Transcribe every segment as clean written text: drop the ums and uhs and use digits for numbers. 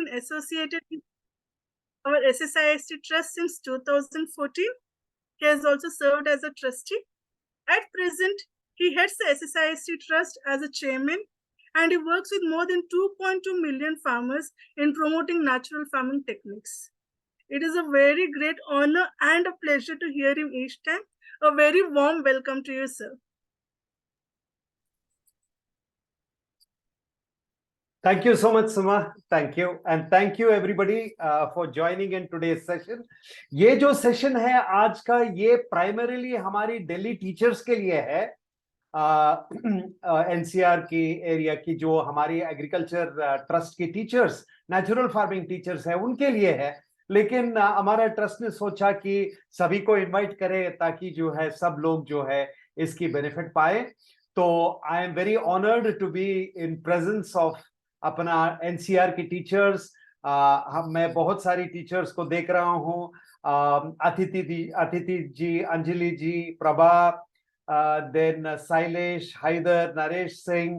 been associated with our SSIST trust since 2014. He has also served as a trustee. At present, he heads the SSIST trust as a chairman, and he works with more than 2.2 million farmers in promoting natural farming techniques. It is a very great honor and a pleasure to hear him each time. A very warm welcome to you, sir. Thank you so much, Suma. Thank you. And thank you everybody for joining in today's session. ये जो session है आज का, ये primarily हमारी Delhi teachers के लिए है, एनसीआर की एरिया की जो हमारी एग्रीकल्चर ट्रस्ट की टीचर्स, नेचुरल फार्मिंग टीचर्स है, उनके लिए है। लेकिन हमारा ट्रस्ट ने सोचा कि सभी को इनवाइट करें ताकि जो है सब लोग जो है इसकी बेनिफिट पाए। तो I am very honoured to be in presence of अपना एनसीआर की टीचर्स। मैं बहुत सारी टीचर्स को देख रहा हूँ, अतिथि जी, अंजलि जी, प्रभा, देन शैलेश, हैदर, नरेश सिंह,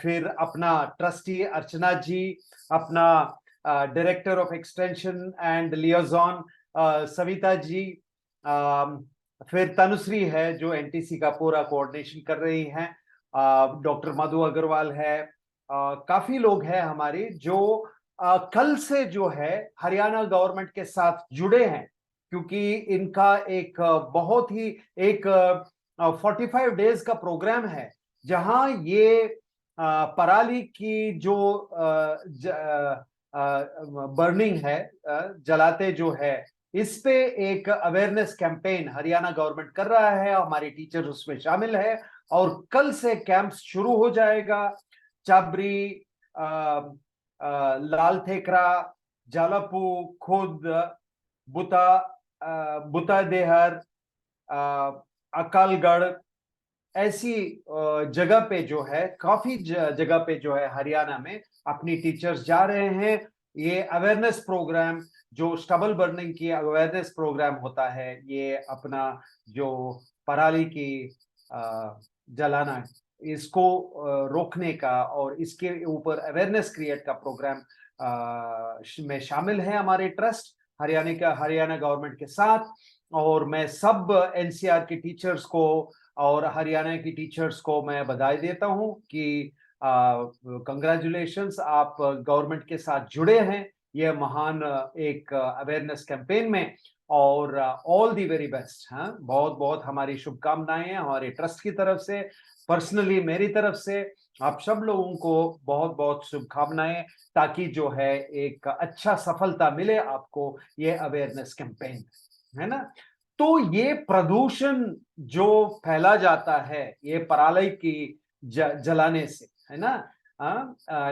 फिर अपना ट्रस्टी अर्चना जी, अपना director of extension and liaison Savita ji, फिर तनुश्री है जो एनटीसी का पूरा कोऑर्डिनेशन कर रही हैं, डॉक्टर मधु अग्रवाल है, काफी लोग हैं हमारे जो कल से जो है हरियाणा गवर्नमेंट के साथ जुड़े हैं, क्योंकि इनका एक बहुत ही एक 45 डेज का प्रोग्राम है जहां ये पराली की जो बर्निंग है, जलाते जो है, इस पे एक अवेयरनेस कैंपेन हरियाणा गवर्नमेंट कर रहा है। हमारी टीचर उसमें शामिल है और कल से कैंप्स शुरू हो जाएगा। चाबरी, लाल थेकरा, जालापू, खुद, बुतादेहर, अकालगढ़, ऐसी जगह पे जो है, काफी जगह पे जो है हरियाणा में अपनी टीचर्स जा रहे हैं। ये अवेयरनेस प्रोग्राम जो स्टबल बर्निंग की अवेयरनेस प्रोग्राम होता है, ये अपना जो पराली की जलाना, इसको रोकने का और इसके ऊपर अवेयरनेस क्रिएट का प्रोग्राम में शामिल है हमारे ट्रस्ट हरियाणा गवर्नमेंट के साथ। और मैं सब एनसीआर की टीचर्स को और हरियाणा की टीचर्स को मैं बधाई देता हूं कि कंग्रेचुलेशंस, आप गवर्नमेंट के साथ जुड़े हैं ये महान एक अवेयरनेस कैंपेन में, और ऑल दी वेरी बेस्ट। हाँ, बहुत बहुत हमारी शुभकामनाएं हैं हमारे ट्रस्ट की तरफ से, पर्सनली मेरी तरफ से आप सब लोगों को बहुत बहुत शुभकामनाएं, ताकि जो है एक अच्छा सफलता मिले आपको ये अवेयरनेस कैंपेन, है ना। तो ये प्रदूषण जो फैला जाता है ये पराली की जलाने से, है ना,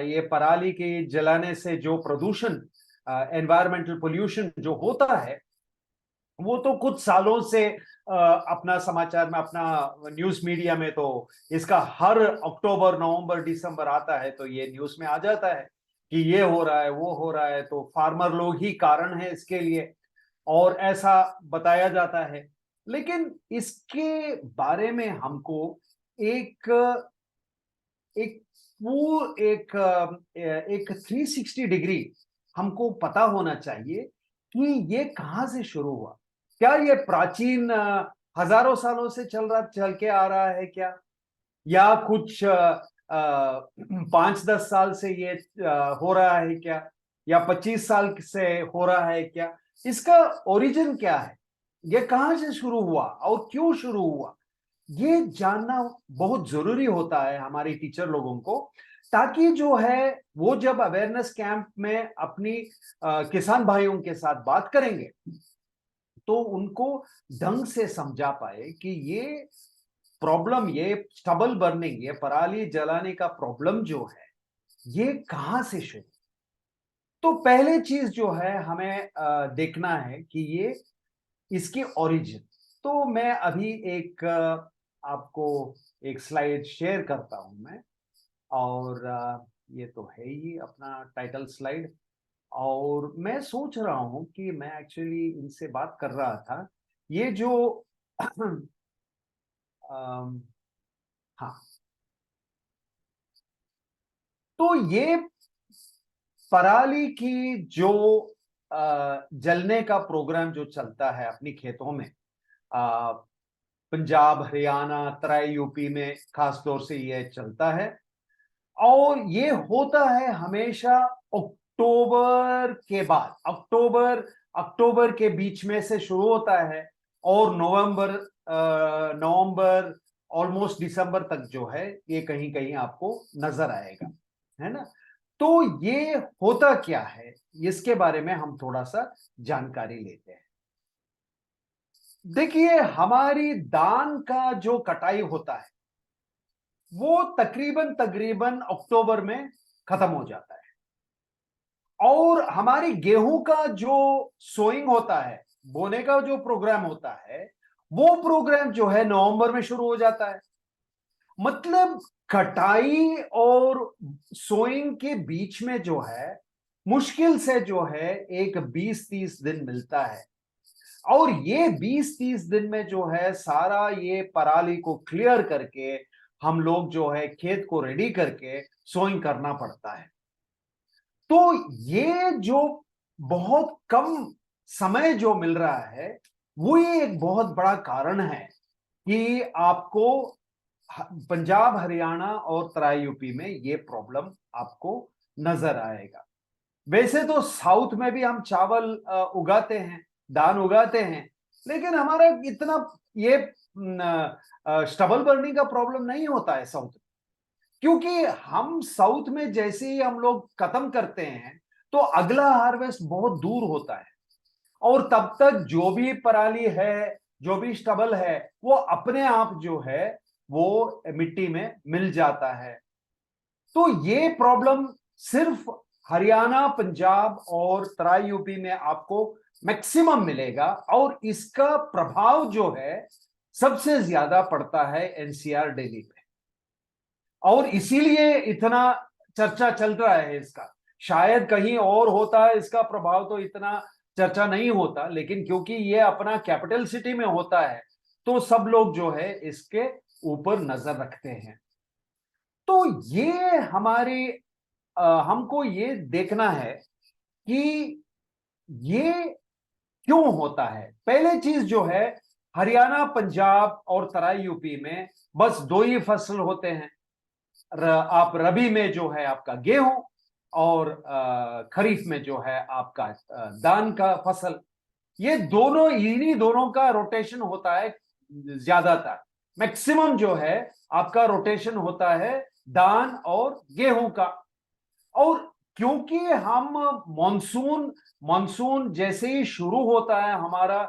ये पराली की जलाने से जो प्रदूषण, एनवायरमेंटल पोल्यूशन जो होता है, वो तो कुछ सालों से अपना समाचार में, अपना न्यूज मीडिया में तो इसका हर अक्टूबर, नवंबर, दिसंबर आता है तो ये न्यूज में आ जाता है कि ये हो रहा है, वो हो रहा है, तो फार्मर लोग ही कारण है इसके लिए, और ऐसा बताया जाता है। लेकिन इसके बारे में हमको एक एक एक 360 डिग्री हमको पता होना चाहिए कि ये कहां से शुरू हुआ। क्या ये प्राचीन हजारों सालों से चल के आ रहा है क्या, या कुछ 5-10 साल से ये हो रहा है क्या, या 25 साल से हो रहा है क्या? इसका ओरिजिन क्या है, ये कहां से शुरू हुआ और क्यों शुरू हुआ, ये जानना बहुत जरूरी होता है हमारी टीचर लोगों को, ताकि जो है वो जब अवेयरनेस कैंप में अपनी किसान भाइयों के साथ बात करेंगे तो उनको ढंग से समझा पाए कि ये प्रॉब्लम, ये स्टबल बर्निंग, ये पराली जलाने का प्रॉब्लम जो है ये कहां से शुरू। तो पहले चीज जो है हमें देखना है कि ये इसकी ओरिजिन। तो मैं अभी एक आपको एक स्लाइड शेयर करता हूं मैं, और ये तो है ही अपना टाइटल स्लाइड। और मैं सोच रहा हूं कि मैं एक्चुअली इनसे बात कर रहा था, ये जो हाँ, तो ये पराली की जो जलने का प्रोग्राम जो चलता है अपनी खेतों में, पंजाब, हरियाणा, तराई यूपी में खास तौर से ये चलता है, और ये होता है हमेशा अक्टूबर के बाद। अक्टूबर के बीच में से शुरू होता है और नवंबर ऑलमोस्ट दिसंबर तक जो है ये कहीं कहीं आपको नजर आएगा, है ना। तो ये होता क्या है, इसके बारे में हम थोड़ा सा जानकारी लेते हैं। देखिए, हमारी धान का जो कटाई होता है वो तकरीबन तकरीबन अक्टूबर में खत्म हो जाता है, और हमारी गेहूं का जो सोइंग होता है, बोने का जो प्रोग्राम होता है, वो प्रोग्राम जो है नवंबर में शुरू हो जाता है। मतलब कटाई और सोइंग के बीच में जो है मुश्किल से जो है एक 20-30 दिन मिलता है, और ये 20-30 दिन में जो है सारा ये पराली को क्लियर करके हम लोग जो है खेत को रेडी करके सोइंग करना पड़ता है। तो ये जो बहुत कम समय जो मिल रहा है, वो ये एक बहुत बड़ा कारण है कि आपको पंजाब, हरियाणा और तराई यूपी में ये प्रॉब्लम आपको नजर आएगा। वैसे तो साउथ में भी हम चावल उगाते हैं, धान उगाते हैं, लेकिन हमारा इतना ये स्टबल बर्निंग का प्रॉब्लम नहीं होता है साउथ में, क्योंकि हम साउथ में जैसे ही हम लोग खत्म करते हैं तो अगला हार्वेस्ट बहुत दूर होता है, और तब तक जो भी पराली है, जो भी स्टबल है, वो अपने आप जो है वो मिट्टी में मिल जाता है। तो ये प्रॉब्लम सिर्फ हरियाणा, पंजाब और तराई यूपी में आपको मैक्सिमम मिलेगा, और इसका प्रभाव जो है सबसे ज्यादा पड़ता है एनसीआर दिल्ली पे, और इसीलिए इतना चर्चा चल रहा है इसका। शायद कहीं और होता है इसका प्रभाव तो इतना चर्चा नहीं होता, लेकिन क्योंकि ये अपना कैपिटल सिटी में होता है तो सब लोग जो है इसके ऊपर नजर रखते हैं। तो ये हमारे हमको ये देखना है कि ये क्यों होता है। पहले चीज जो है, हरियाणा, पंजाब और तराई यूपी में बस दो ही फसल होते हैं। आप रबी में जो है आपका गेहूं, और खरीफ में जो है आपका धान का फसल। ये दोनों, इन्हीं दोनों का रोटेशन होता है ज्यादातर। मैक्सिमम जो है आपका रोटेशन होता है धान और गेहूं का। और क्योंकि हम मॉनसून मॉनसून जैसे ही शुरू होता है हमारा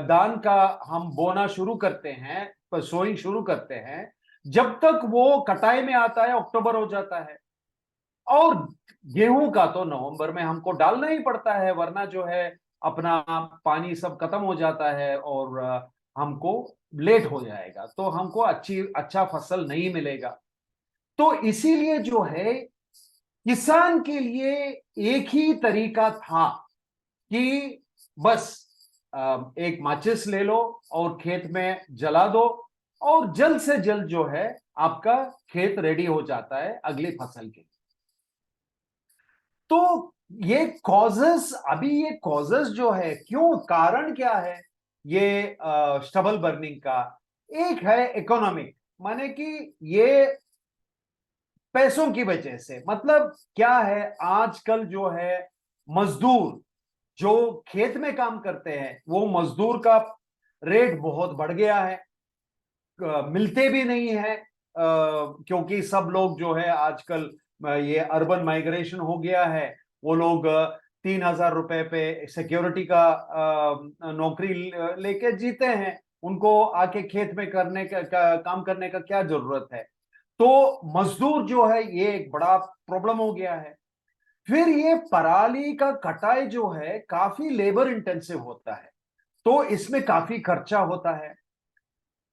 धान का हम बोना शुरू करते हैं, सोइंग शुरू करते हैं, जब तक वो कटाई में आता है अक्टूबर हो जाता है। और गेहूं का तो नवंबर में हमको डालना ही पड़ता है, वरना जो है अपना पानी सब खत्म हो जाता है और हमको लेट हो जाएगा, तो हमको अच्छा फसल नहीं मिलेगा। तो इसीलिए जो है किसान के लिए एक ही तरीका था कि बस एक माचिस ले लो और खेत में जला दो, और जल्द से जल्द जो है आपका खेत रेडी हो जाता है अगली फसल के लिए। तो ये कॉजेस जो है, क्यों, कारण क्या है ये स्टबल बर्निंग का। एक है इकोनॉमिक, माने कि ये पैसों की वजह से। मतलब क्या है, आजकल जो है मजदूर जो खेत में काम करते हैं, वो मजदूर का रेट बहुत बढ़ गया है, मिलते भी नहीं है, क्योंकि सब लोग जो है आजकल ये अर्बन माइग्रेशन हो गया है। वो लोग 3,000 रुपए पे सिक्योरिटी का नौकरी लेके जीते हैं, उनको आके खेत में काम करने का क्या जरूरत है। तो मजदूर जो है ये एक बड़ा प्रॉब्लम हो गया है। फिर ये पराली का कटाई जो है काफी लेबर इंटेंसिव होता है, तो इसमें काफी खर्चा होता है।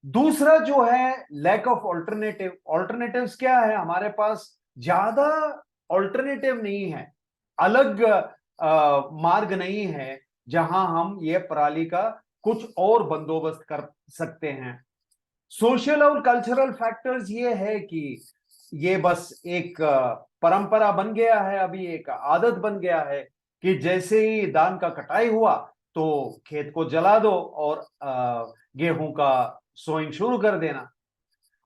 दूसरा जो है लैक ऑफ ऑल्टरनेटिव। ऑल्टरनेटिव्स क्या है, हमारे पास ज्यादा ऑल्टरनेटिव नहीं है, अलग मार्ग नहीं है जहां हम ये पराली का कुछ और बंदोबस्त कर सकते हैं। सोशल और कल्चरल फैक्टर्स ये है कि ये बस एक परंपरा बन गया है, अभी एक आदत बन गया है कि जैसे ही धान का कटाई हुआ तो खेत को जला दो और गेहूं का सोइंग शुरू कर देना।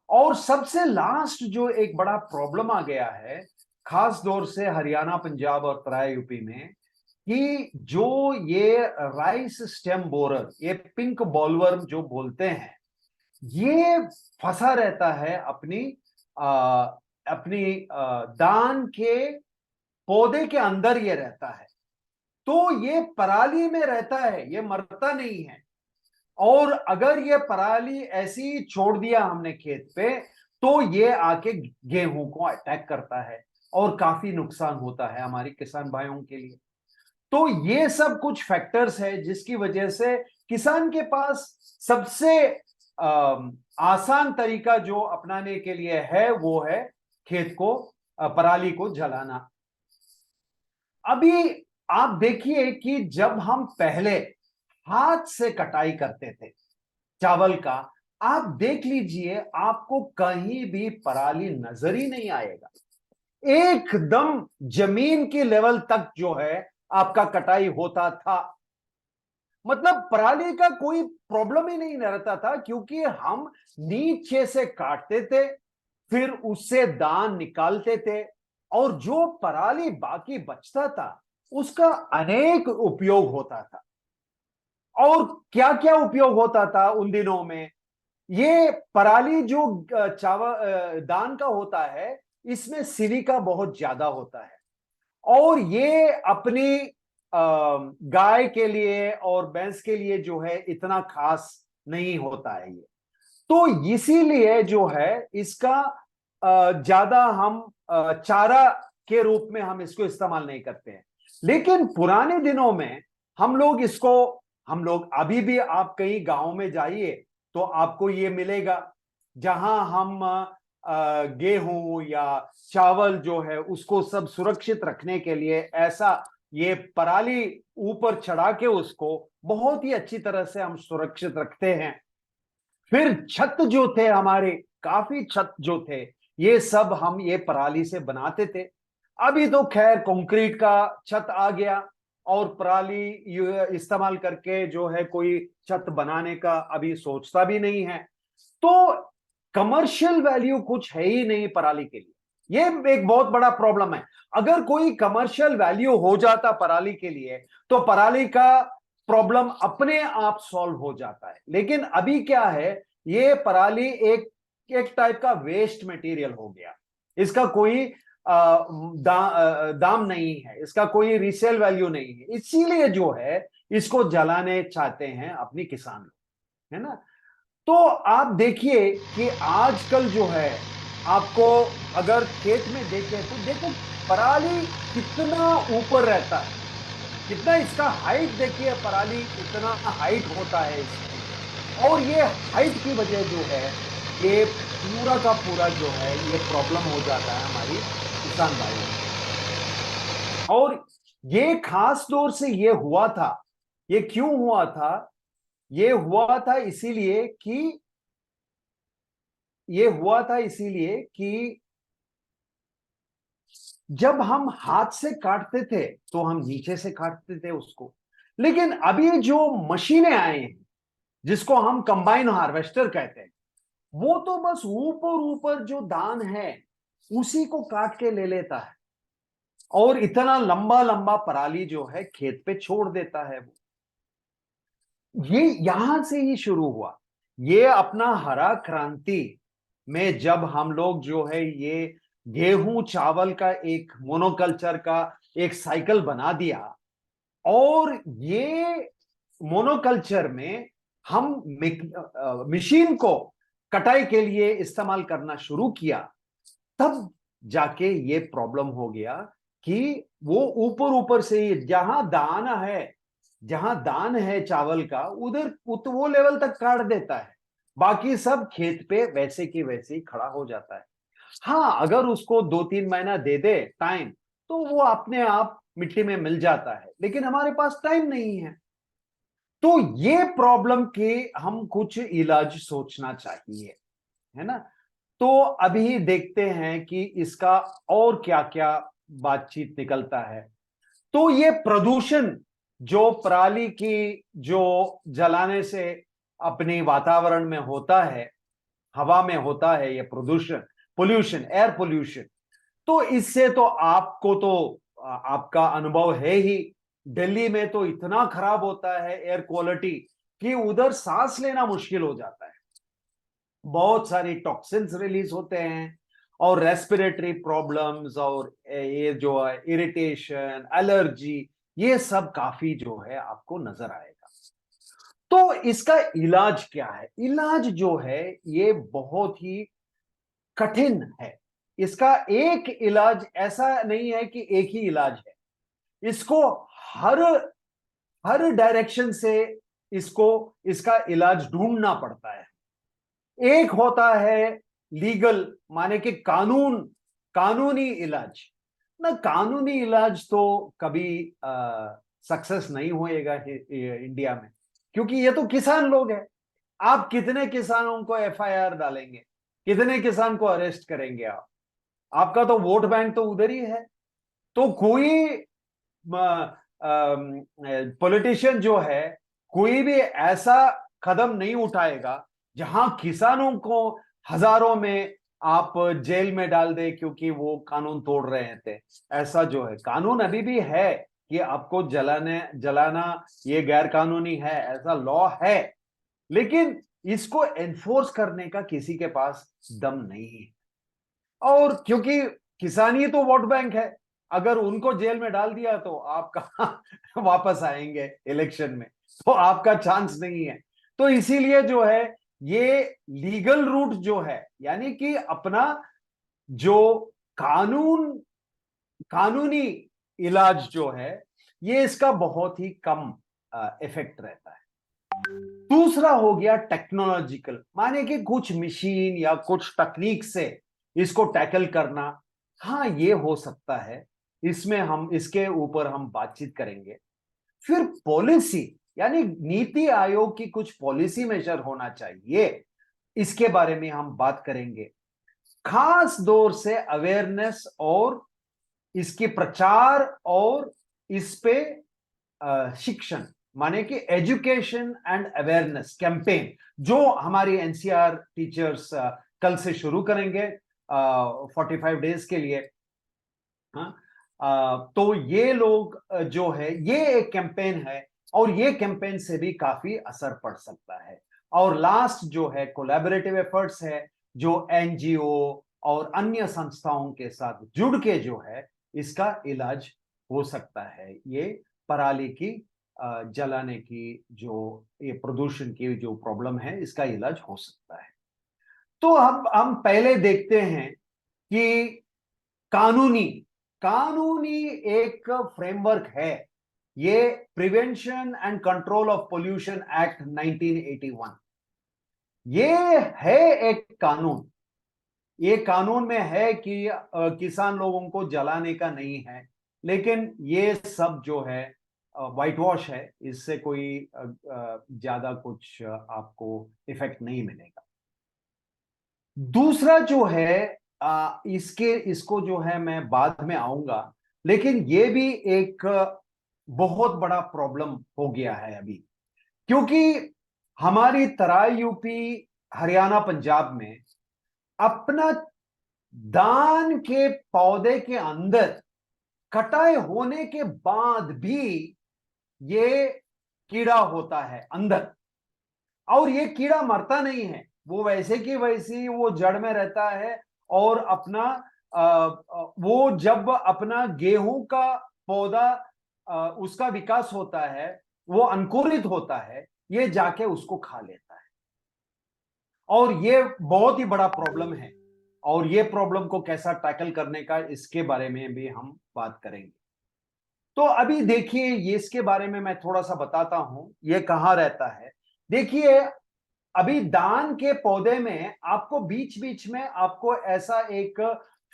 और सबसे लास्ट जो एक बड़ा प्रॉब्लम आ गया है, खास तौर से हरियाणा, पंजाब और प्राय यूपी में, कि जो ये राइस स्टेम बोरर, ये पिंक बॉलवर्म जो बोलते हैं, ये फंसा रहता है दान के पौधे के अंदर ये रहता है। तो ये पराली में रहता है, ये मरता नहीं है। और अगर ये पराली ऐसी छोड़ दिया हमने खेत पे, तो ये आके गेहूं को अटैक करता है और काफी नुकसान होता है हमारे किसान भाइयों के लिए। तो ये सब कुछ फैक्टर्स है जिसकी वजह से किसान के पास सबसे आसान तरीका जो अपनाने के लिए है वो है खेत को, पराली को जलाना। अभी आप देखिए कि जब हम पहले हाथ से कटाई करते थे चावल का, आप देख लीजिए आपको कहीं भी पराली नजर ही नहीं आएगा। एकदम जमीन की लेवल तक जो है आपका कटाई होता था। मतलब पराली का कोई प्रॉब्लम ही नहीं रहता था, क्योंकि हम नीचे से काटते थे, फिर उससे दान निकालते थे, और जो पराली बाकी बचता था उसका अनेक उपयोग होता था। और क्या क्या उपयोग होता था उन दिनों में? ये पराली जो चावल दान का होता है, इसमें सिलिका बहुत ज्यादा होता है, और ये अपनी गाय के लिए और भैंस के लिए जो है इतना खास नहीं होता है ये। तो इसीलिए जो है इसका ज्यादा हम चारा के रूप में हम इसको इस्तेमाल नहीं करते हैं। लेकिन पुराने दिनों में हम लोग अभी भी, आप कहीं गांव में जाइए तो आपको ये मिलेगा, जहां हम गेहूं या चावल जो है उसको सब सुरक्षित रखने के लिए ऐसा ये पराली ऊपर चढ़ा के उसको बहुत ही अच्छी तरह से हम सुरक्षित रखते हैं। फिर छत जो थे हमारे, काफी छत जो थे, ये सब हम ये पराली से बनाते थे। अभी तो खैर कंक्रीट का छत आ गया, और पराली इस्तेमाल करके जो है कोई छत बनाने का अभी सोचता भी नहीं है। तो कमर्शियल वैल्यू कुछ है ही नहीं पराली के लिए। ये एक बहुत बड़ा प्रॉब्लम है। अगर कोई कमर्शियल वैल्यू हो जाता पराली के लिए, तो पराली का प्रॉब्लम अपने आप सॉल्व हो जाता है। लेकिन अभी क्या है, ये पराली एक एक टाइप का वेस्ट मटेरियल हो गया। इसका कोई दाम नहीं है, इसका कोई रीसेल वैल्यू नहीं है, इसीलिए जो है इसको जलाने चाहते हैं अपनी किसान लोग, है ना। तो आप देखिए कि आजकल जो है, आपको अगर खेत में देखें तो देखो पराली कितना ऊपर रहता है, कितना इसका हाइट देखिए, पराली इतना हाइट होता है इसकी। और ये हाइट की वजह जो है, ये पूरा का पूरा जो है ये प्रॉब्लम हो जाता है हमारी किसान भाइयों को। और ये खास तौर से ये हुआ था, ये क्यों हुआ था? ये हुआ था इसीलिए कि जब हम हाथ से काटते थे तो हम नीचे से काटते थे उसको। लेकिन अभी जो मशीनें आए हैं, जिसको हम कंबाइन हार्वेस्टर कहते हैं, वो तो बस ऊपर ऊपर जो दान है उसी को काट के ले लेता है, और इतना लंबा लंबा पराली जो है खेत पे छोड़ देता है। ये यहां से ही शुरू हुआ। ये अपना हरा क्रांति में जब हम लोग जो है ये गेहूं चावल का एक मोनोकल्चर का एक साइकिल बना दिया, और ये मोनोकल्चर में हम मशीन को कटाई के लिए इस्तेमाल करना शुरू किया, तब जाके ये प्रॉब्लम हो गया कि वो ऊपर ऊपर से ही जहां दान है चावल का, उधर वो लेवल तक काट देता है, बाकी सब खेत पे वैसे की वैसे ही खड़ा हो जाता है। हाँ, अगर उसको 2-3 महीना दे दे टाइम, तो वो अपने आप मिट्टी में मिल जाता है, लेकिन हमारे पास टाइम नहीं है। तो ये प्रॉब्लम के हम कुछ इलाज सोचना चाहिए, है ना। तो अभी देखते हैं कि इसका और क्या क्या बातचीत निकलता है। तो ये प्रदूषण जो पराली की जो जलाने से अपने वातावरण में होता है, हवा में होता है, ये प्रदूषण, पोल्यूशन, एयर पोल्यूशन, तो इससे तो आपको तो आपका अनुभव है ही। दिल्ली में तो इतना खराब होता है एयर क्वालिटी कि उधर सांस लेना मुश्किल हो जाता है। बहुत सारी टॉक्सिन्स रिलीज होते हैं और रेस्पिरेटरी प्रॉब्लम्स और ये जो इरिटेशन, एलर्जी, ये सब काफी जो है आपको नजर आएगा। तो इसका इलाज क्या है? इलाज जो है ये बहुत ही कठिन है। इसका एक इलाज ऐसा नहीं है कि एक ही इलाज है। इसको हर हर डायरेक्शन से इसको इसका इलाज ढूंढना पड़ता है। एक होता है लीगल, माने कि कानूनी इलाज। ना कानूनी इलाज तो कभी सक्सेस नहीं होएगा इंडिया में, क्योंकि ये तो किसान लोग हैं। आप कितने किसानों को एफआईआर डालेंगे? कितने किसान को अरेस्ट करेंगे आप? आपका तो वोट बैंक तो उधर ही है। तो कोई पॉलिटिशियन जो है, कोई भी ऐसा कदम नहीं उठाएगा जहां किसानों को हजारों में आप जेल में डाल दे क्योंकि वो कानून तोड़ रहे थे। ऐसा जो है कानून अभी भी है कि आपको जलाना ये गैर कानूनी है, ऐसा लॉ है, लेकिन इसको एनफोर्स करने का किसी के पास दम नहीं है। और क्योंकि किसान ही तो वोट बैंक है, अगर उनको जेल में डाल दिया तो आप कहां वापस आएंगे इलेक्शन में? तो आपका चांस नहीं है। तो इसीलिए जो है ये लीगल रूट जो है, यानी कि अपना जो कानूनी इलाज जो है, ये इसका बहुत ही कम इफेक्ट रहता है। दूसरा हो गया टेक्नोलॉजिकल, माने कि कुछ मशीन या कुछ तकनीक से इसको टैकल करना। हाँ, ये हो सकता है, इसमें हम इसके ऊपर हम बातचीत करेंगे। फिर पॉलिसी, यानी नीति आयोग की कुछ पॉलिसी मेजर होना चाहिए, इसके बारे में हम बात करेंगे। खास दौर से अवेयरनेस और इसके प्रचार और इस पे शिक्षण, माने कि एजुकेशन एंड अवेयरनेस कैंपेन, जो हमारी एनसीआर टीचर्स कल से शुरू करेंगे 45 डेज के लिए। हाँ, तो ये लोग जो है, ये एक कैंपेन है और ये कैंपेन से भी काफी असर पड़ सकता है। और लास्ट जो है कोलैबोरेटिव एफर्ट्स है, जो एनजीओ और अन्य संस्थाओं के साथ जुड़ के जो है इसका इलाज हो सकता है। ये पराली की जलाने की जो ये प्रदूषण की जो प्रॉब्लम है, इसका इलाज हो सकता है। तो हम पहले देखते हैं कि कानूनी कानूनी एक फ्रेमवर्क है। ये prevention and control of pollution act 1981, ये है एक कानून। ये कानून में है कि किसान लोगों को जलाने का नहीं है, लेकिन ये सब जो है व्हाइट वॉश है, इससे कोई ज्यादा कुछ आपको इफेक्ट नहीं मिलेगा। दूसरा जो है इसको जो है मैं बाद में आऊंगा, लेकिन ये भी एक बहुत बड़ा प्रॉब्लम हो गया है अभी, क्योंकि हमारी तराई यूपी, हरियाणा, पंजाब में अपना धान के पौधे के अंदर कटाई होने के बाद भी ये कीड़ा होता है अंदर, और ये कीड़ा मरता नहीं है, वो वैसे की वैसे ही वो जड़ में रहता है। और अपना वो जब अपना गेहूं का पौधा उसका विकास होता है, वो अंकुरित होता है, ये जाके उसको खा लेता है। और ये बहुत ही बड़ा प्रॉब्लम है, और ये प्रॉब्लम को कैसा टैकल करने का, इसके बारे में भी हम बात करेंगे। तो अभी देखिए, ये इसके बारे में मैं थोड़ा सा बताता हूं, ये कहां रहता है। देखिए, अभी धान के पौधे में आपको बीच बीच में आपको ऐसा एक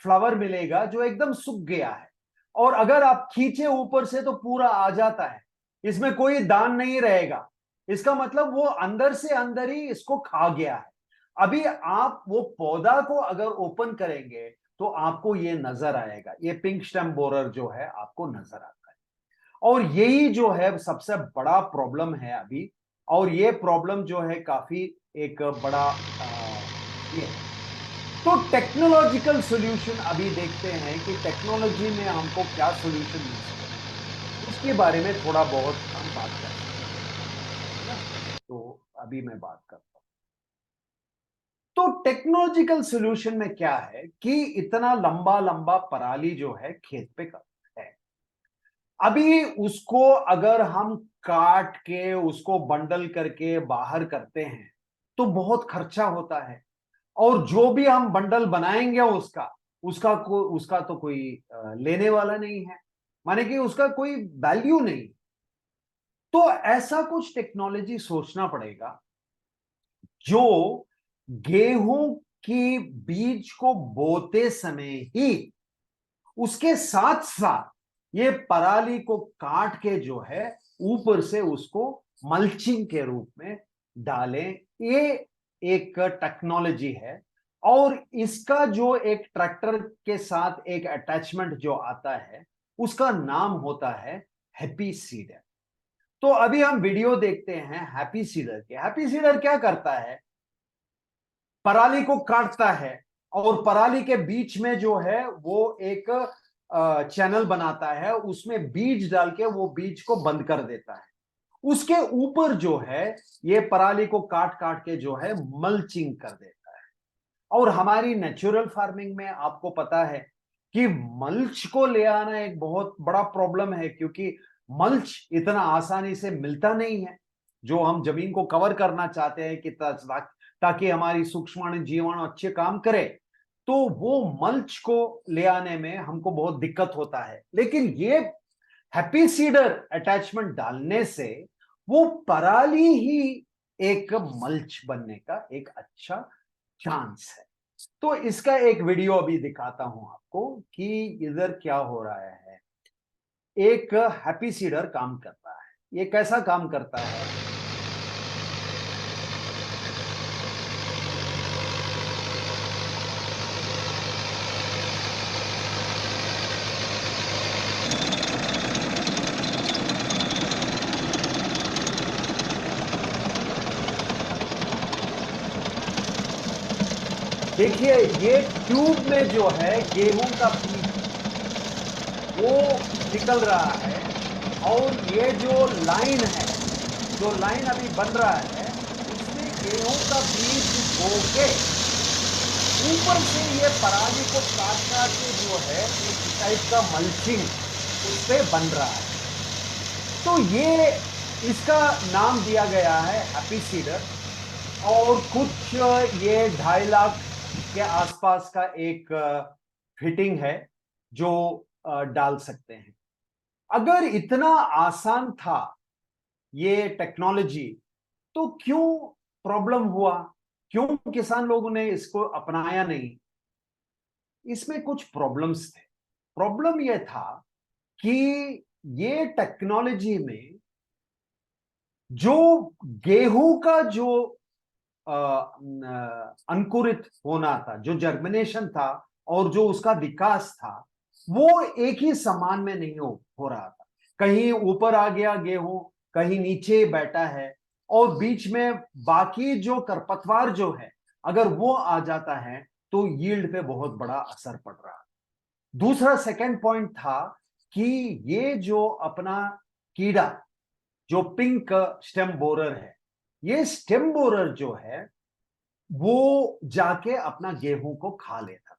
फ्लावर मिलेगा जो एकदम सूख गया है, और अगर आप खींचे ऊपर से तो पूरा आ जाता है, इसमें कोई दान नहीं रहेगा। इसका मतलब वो अंदर से अंदर ही इसको खा गया है। अभी आप वो पौधा को अगर ओपन करेंगे तो आपको ये नजर आएगा, ये पिंक स्टेम बोरर जो है आपको नजर आता है। और यही जो है सबसे बड़ा प्रॉब्लम है अभी, और ये प्रॉब्लम जो है काफी एक बड़ा ये है। तो टेक्नोलॉजिकल सॉल्यूशन अभी देखते हैं कि टेक्नोलॉजी में हमको क्या सॉल्यूशन मिल सकता है, उसके बारे में थोड़ा बहुत हम बात कर सकते हैं। तो अभी मैं बात करता हूं। तो टेक्नोलॉजिकल सॉल्यूशन में क्या है कि इतना लंबा लंबा पराली जो है खेत पे है, अभी उसको अगर हम काट के उसको बंडल करके बाहर करते हैं तो बहुत खर्चा होता है, और जो भी हम बंडल बनाएंगे उसका तो कोई लेने वाला नहीं है, माने कि उसका कोई वैल्यू नहीं। तो ऐसा कुछ टेक्नोलॉजी सोचना पड़ेगा जो गेहूं की बीज को बोते समय ही उसके साथ साथ ये पराली को काट के जो है ऊपर से उसको मल्चिंग के रूप में डालें। ये एक टेक्नोलॉजी है, और इसका जो एक ट्रैक्टर के साथ एक अटैचमेंट जो आता है उसका नाम होता है हैप्पी सीडर। तो अभी हम वीडियो देखते हैं हैप्पी सीडर के। हैप्पी सीडर क्या करता है, पराली को काटता है और पराली के बीच में जो है वो एक चैनल बनाता है, उसमें बीज डाल के वो बीज को बंद कर देता है। उसके ऊपर जो है ये पराली को काट काट के जो है मल्चिंग कर देता है। और हमारी नेचुरल फार्मिंग में आपको पता है कि मल्च को ले आना एक बहुत बड़ा प्रॉब्लम है, क्योंकि मल्च इतना आसानी से मिलता नहीं है। जो हम जमीन को कवर करना चाहते हैं कि ताकि हमारी सूक्ष्म जीवाणु अच्छे काम करे, तो वो मल्च को ले आने में हमको बहुत दिक्कत होता है। लेकिन ये हैप्पी सीडर अटैचमेंट डालने से वो पराली ही एक मल्च बनने का एक अच्छा चांस है। तो इसका एक वीडियो अभी दिखाता हूं आपको कि इधर क्या हो रहा है। एक हैप्पी सीडर काम करता है, ये कैसा काम करता है। देखिए ये ट्यूब में जो है गेहूं का बीज वो निकल रहा है, और ये जो लाइन है, जो लाइन अभी बन रहा है, उसमें गेहूं का बीज बो के ऊपर से ये पराली को काट काट के जो है एक टाइप का मल्चिंग उस पे बन रहा है। तो ये इसका नाम दिया गया है हैप्पी सीडर, और कुछ ये 2.5 लाख के आसपास का एक फिटिंग है जो डाल सकते हैं। अगर इतना आसान था ये टेक्नोलॉजी, तो क्यों प्रॉब्लम हुआ, क्यों किसान लोगों ने इसको अपनाया नहीं। इसमें कुछ प्रॉब्लम्स थे। प्रॉब्लम यह था कि ये टेक्नोलॉजी में जो गेहूं का जो अंकुरित होना था, जो जर्मिनेशन था और जो उसका विकास था, वो एक ही समान में नहीं हो रहा था। कहीं ऊपर आ गया गेहूं, कहीं नीचे बैठा है, और बीच में बाकी जो खरपतवार जो है अगर वो आ जाता है तो यील्ड पे बहुत बड़ा असर पड़ रहा है। दूसरा सेकंड पॉइंट था कि ये जो अपना कीड़ा जो पिंक स्टेम बोरर है, ये स्टेम बोरर जो है वो जाके अपना गेहूं को खा लेता।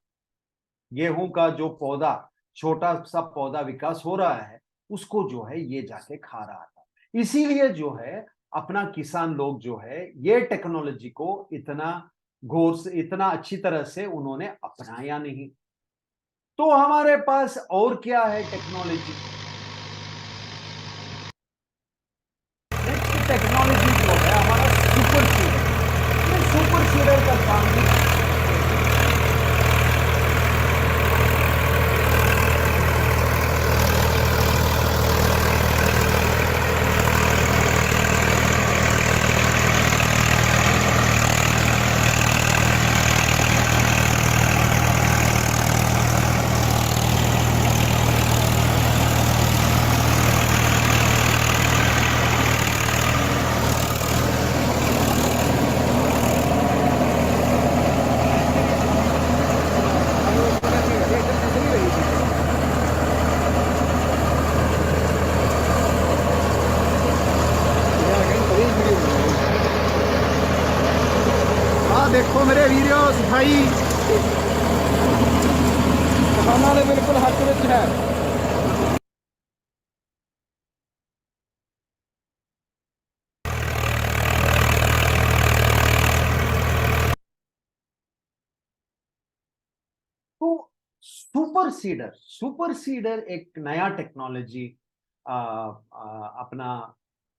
गेहूं का जो पौधा, छोटा सा पौधा विकास हो रहा है, उसको जो है ये जाके खा रहा था। इसीलिए जो है अपना किसान लोग जो है ये टेक्नोलॉजी को इतना गौर से, इतना अच्छी तरह से उन्होंने अपनाया नहीं। तो हमारे पास और क्या है टेक्नोलॉजी। नेक्स्ट टेक्नोलॉजी जो है हमारा सुपर सीडर। सुपर सीडर का काम भी देखो मेरे वीरों भाई, किसानां ने बिल्कुल हक विच है। तो सुपर सीडर एक नया टेक्नोलॉजी अपना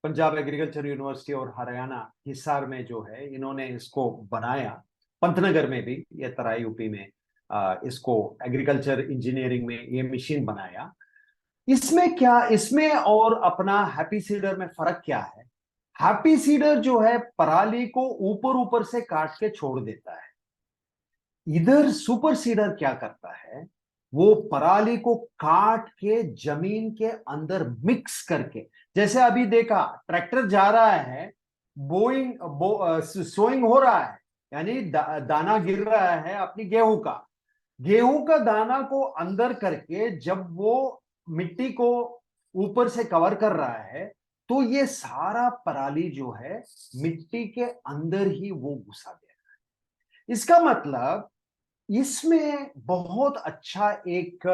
पंजाब एग्रीकल्चर यूनिवर्सिटी और हरियाणा हिसार में जो है इन्होंने इसको बनाया। पंतनगर में भी, ये तराई यूपी में इसको एग्रीकल्चर इंजीनियरिंग में ये मशीन बनाया। इसमें और अपना हैप्पी सीडर में फर्क क्या है? हैप्पी सीडर जो है पराली को ऊपर ऊपर से काट के छोड़ देता है। इधर सुपर सीडर क्या करता है, वो पराली को काट के जमीन के अंदर मिक्स करके, जैसे अभी देखा ट्रैक्टर जा रहा है, सोइंग हो रहा है, यानी दाना गिर रहा है अपनी गेहूं का दाना को अंदर करके जब वो मिट्टी को ऊपर से कवर कर रहा है, तो ये सारा पराली जो है मिट्टी के अंदर ही वो घुसा दे रहा है। इसका मतलब इसमें बहुत अच्छा एक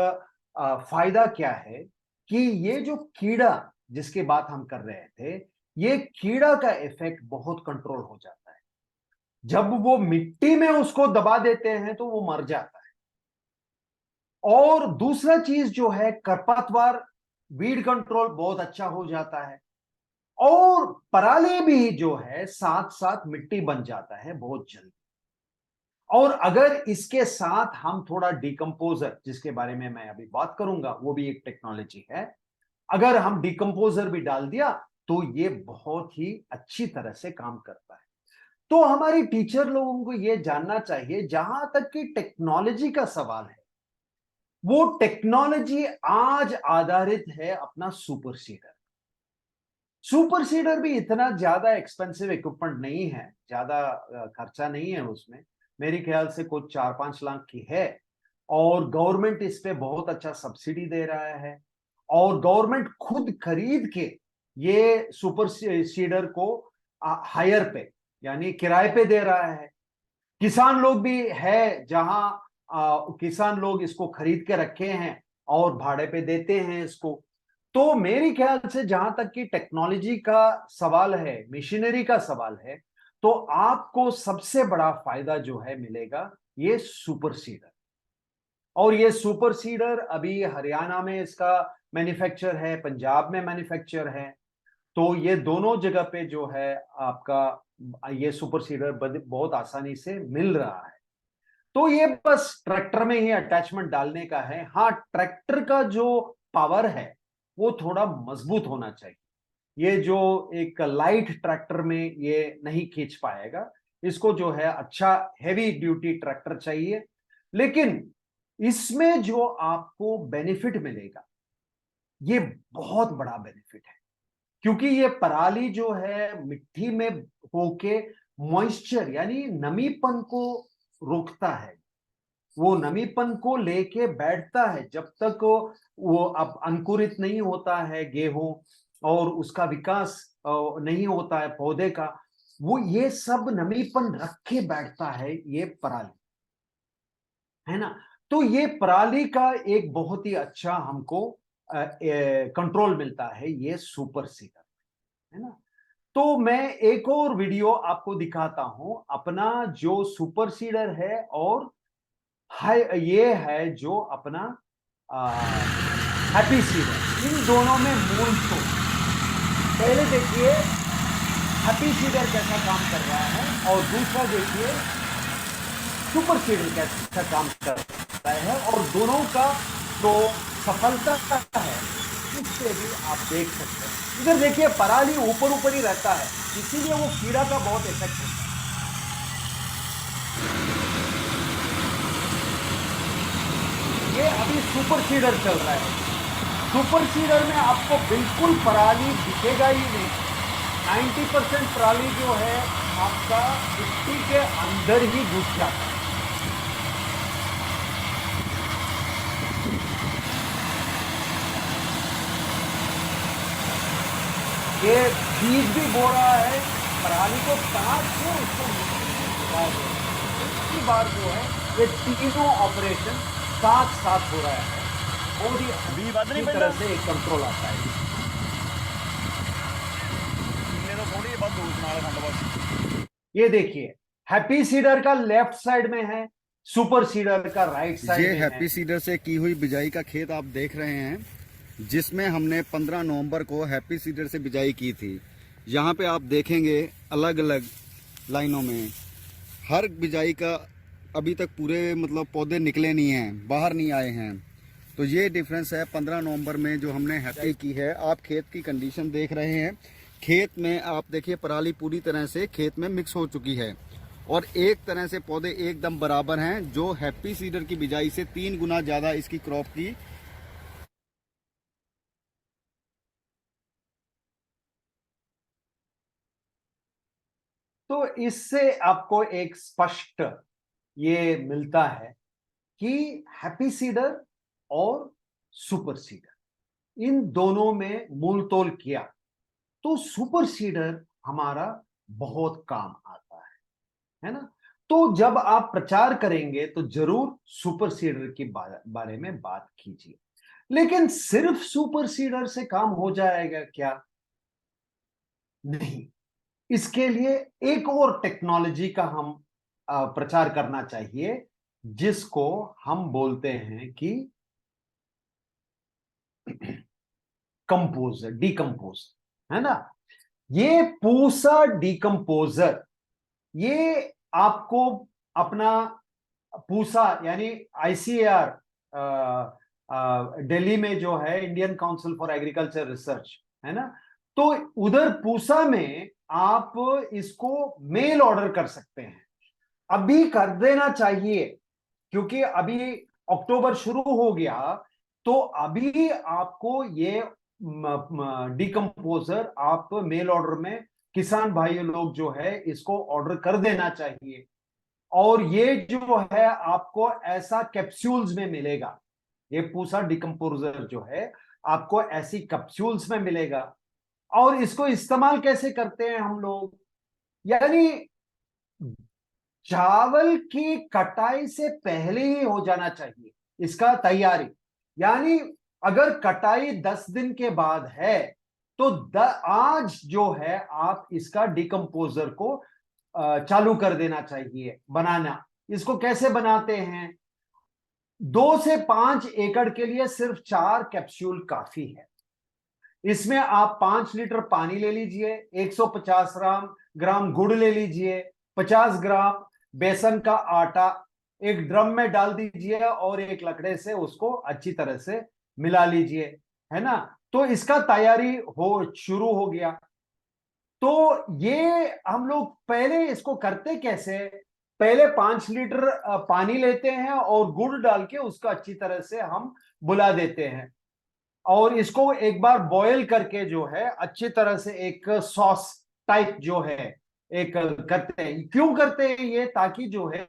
फायदा क्या है कि ये जो कीड़ा जिसकी बात हम कर रहे थे, ये कीड़ा का इफेक्ट बहुत कंट्रोल हो जाता है। जब वो मिट्टी में उसको दबा देते हैं तो वो मर जाता है। और दूसरा चीज जो है खरपतवार, वीड कंट्रोल बहुत अच्छा हो जाता है। और पराली भी जो है साथ साथ मिट्टी बन जाता है बहुत जल्दी। और अगर इसके साथ हम थोड़ा डिकम्पोजर, जिसके बारे में मैं अभी बात करूंगा, वो भी एक टेक्नोलॉजी है, अगर हम डिकम्पोजर भी डाल दिया तो ये बहुत ही अच्छी तरह से काम करता है। तो हमारी टीचर लोगों को ये जानना चाहिए, जहां तक कि टेक्नोलॉजी का सवाल है, वो टेक्नोलॉजी आज आधारित है अपना सुपर सीडर। सुपर सीडर भी इतना ज्यादा एक्सपेंसिव इक्विपमेंट नहीं है, ज्यादा खर्चा नहीं है उसमें। मेरे ख्याल से कुछ 4-5 लाख की है। और गवर्नमेंट इस पे बहुत अच्छा सब्सिडी दे रहा है। और गवर्नमेंट खुद खरीद के ये सुपर सीडर को हायर पे, यानी किराए पे दे रहा है। किसान लोग भी है जहां किसान लोग इसको खरीद के रखे हैं और भाड़े पे देते हैं इसको। तो मेरे ख्याल से जहां तक कि टेक्नोलॉजी का सवाल है, मशीनरी का सवाल है, तो आपको सबसे बड़ा फायदा जो है मिलेगा ये सुपर सीडर। और ये सुपर सीडर अभी हरियाणा में इसका मैन्युफैक्चर है, पंजाब में मैन्युफैक्चर है। तो ये दोनों जगह पे जो है आपका ये सुपर सीडर बहुत आसानी से मिल रहा है। तो ये बस ट्रैक्टर में ही अटैचमेंट डालने का है। हाँ, ट्रैक्टर का जो पावर है वो थोड़ा मजबूत होना चाहिए। ये जो एक लाइट ट्रैक्टर में ये नहीं खींच पाएगा, इसको जो है अच्छा हेवी ड्यूटी ट्रैक्टर चाहिए। लेकिन इसमें जो आपको बेनिफिट मिलेगा, ये बहुत बड़ा बेनिफिट है। क्योंकि ये पराली जो है मिट्टी में होके मॉइस्चर यानी नमीपन को रोकता है। वो नमीपन को लेके बैठता है जब तक वो अब अंकुरित नहीं होता है गेहूं और उसका विकास नहीं होता है पौधे का, वो ये सब नमीपन रख के बैठता है ये पराली, है ना। तो ये पराली का एक बहुत ही अच्छा हमको कंट्रोल मिलता है ये सुपर सीडर, है ना। तो मैं एक और वीडियो आपको दिखाता हूं अपना जो सुपर सीडर है और ये है जो अपना हैप्पी सीडर। इन दोनों में मूल तो पहले देखिए हैप्पी सीडर कैसा काम कर रहा है और दूसरा देखिए सुपर सीडर कैसा काम कर रहा है। और दोनों का जो सफलता है इससे भी आप देख सकते हैं। इधर देखिए पराली ऊपर ऊपर ही रहता है, इसीलिए वो कीड़ा का बहुत इफेक्ट होता है। ये अभी सुपर सीडर चल रहा है। सुपर सीडर में आपको बिल्कुल पराली दिखेगा ही नहीं। 90% पराली जो है आपका मिट्टी के अंदर ही घुस जाता है। ये बीज भी बो रहा है, पराली को काट के उसको पहली बार जो है ये तीनों ऑपरेशन साथ साथ हो रहा है और ये अच्छी तरह से एक कंट्रोल आता है। ये देखिए हैप्पी सीडर का लेफ्ट साइड में है, सुपर सीडर का राइट साइड ये में हैप्पी है। सीडर से की हुई बिजाई का खेत आप देख रहे हैं, जिसमें हमने 15 नवंबर को हैप्पी सीडर से बिजाई की थी। यहाँ पे आप देखेंगे अलग अलग लाइनों में हर बिजाई का अभी तक पूरे मतलब पौधे निकले नहीं हैं, बाहर नहीं आए हैं। तो ये डिफरेंस है 15 नवंबर में जो हमने हैप्पी की है। आप खेत की कंडीशन देख रहे हैं, खेत में आप देखिए पराली पूरी तरह से खेत में मिक्स हो चुकी है और एक तरह से पौधे एकदम बराबर हैं, जो हैप्पी सीडर की बिजाई से 3 गुना ज़्यादा इसकी क्रॉप की। तो इससे आपको एक स्पष्ट ये मिलता है कि हैप्पी सीडर और सुपर सीडर इन दोनों में मूल तोल किया तो सुपर सीडर हमारा बहुत काम आता है ना। तो जब आप प्रचार करेंगे तो जरूर सुपर सीडर के बारे में बात कीजिए। लेकिन सिर्फ सुपर सीडर से काम हो जाएगा क्या? नहीं, इसके लिए एक और टेक्नोलॉजी का हम प्रचार करना चाहिए, जिसको हम बोलते हैं कि कंपोजर, डीकंपोजर, है ना। ये पूसा डीकंपोजर ये आपको अपना पूसा यानी आईसीएआर दिल्ली में जो है Indian council for agriculture research, है ना। तो उधर पूसा में आप इसको मेल ऑर्डर कर सकते हैं, अभी कर देना चाहिए, क्योंकि अभी अक्टूबर शुरू हो गया। तो अभी आपको ये डीकंपोजर आप मेल ऑर्डर में किसान भाई लोग जो है इसको ऑर्डर कर देना चाहिए। और ये जो है आपको ऐसा कैप्सूल्स में मिलेगा, ये पूसा डिकम्पोजर जो है आपको ऐसी कैप्सूल्स में मिलेगा। और इसको इस्तेमाल कैसे करते हैं हम लोग, यानी चावल की कटाई से पहले ही हो जाना चाहिए इसका तैयारी। यानी अगर कटाई 10 दिन के बाद है तो आज जो है आप इसका डिकम्पोजर को चालू कर देना चाहिए बनाना। इसको कैसे बनाते हैं? 2 से 5 एकड़ के लिए सिर्फ 4 कैप्सूल काफी है। इसमें आप 5 लीटर पानी ले लीजिए, 150 ग्राम गुड़ ले लीजिए, 50 ग्राम बेसन का आटा एक ड्रम में डाल दीजिए और एक लकड़े से उसको अच्छी तरह से मिला लीजिए, है ना। तो इसका तैयारी शुरू हो गया। तो ये हम लोग पहले इसको करते कैसे? पहले 5 लीटर पानी लेते हैं और गुड़ डाल के उसको अच्छी तरह से हम बुला देते हैं और इसको एक बार बॉयल करके जो है अच्छी तरह से एक सॉस टाइप जो है एक करते हैं। क्यों करते हैं ये? ताकि जो है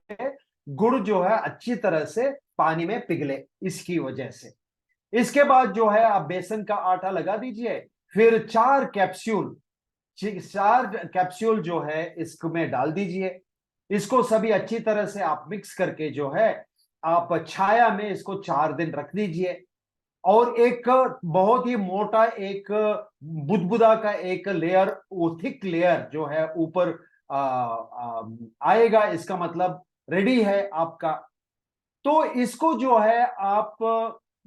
गुड़ जो है अच्छी तरह से पानी में पिघले, इसकी वजह से। इसके बाद जो है आप बेसन का आटा लगा दीजिए, फिर 4 कैप्सूल जो है इसमें डाल दीजिए। इसको सभी अच्छी तरह से आप मिक्स करके जो है आप छाया में इसको 4 दिन रख दीजिए। और एक बहुत ही मोटा एक बुदबुदा का एक लेयर, वो थिक लेयर जो है ऊपर आएगा, इसका मतलब रेडी है आपका। तो इसको जो है आप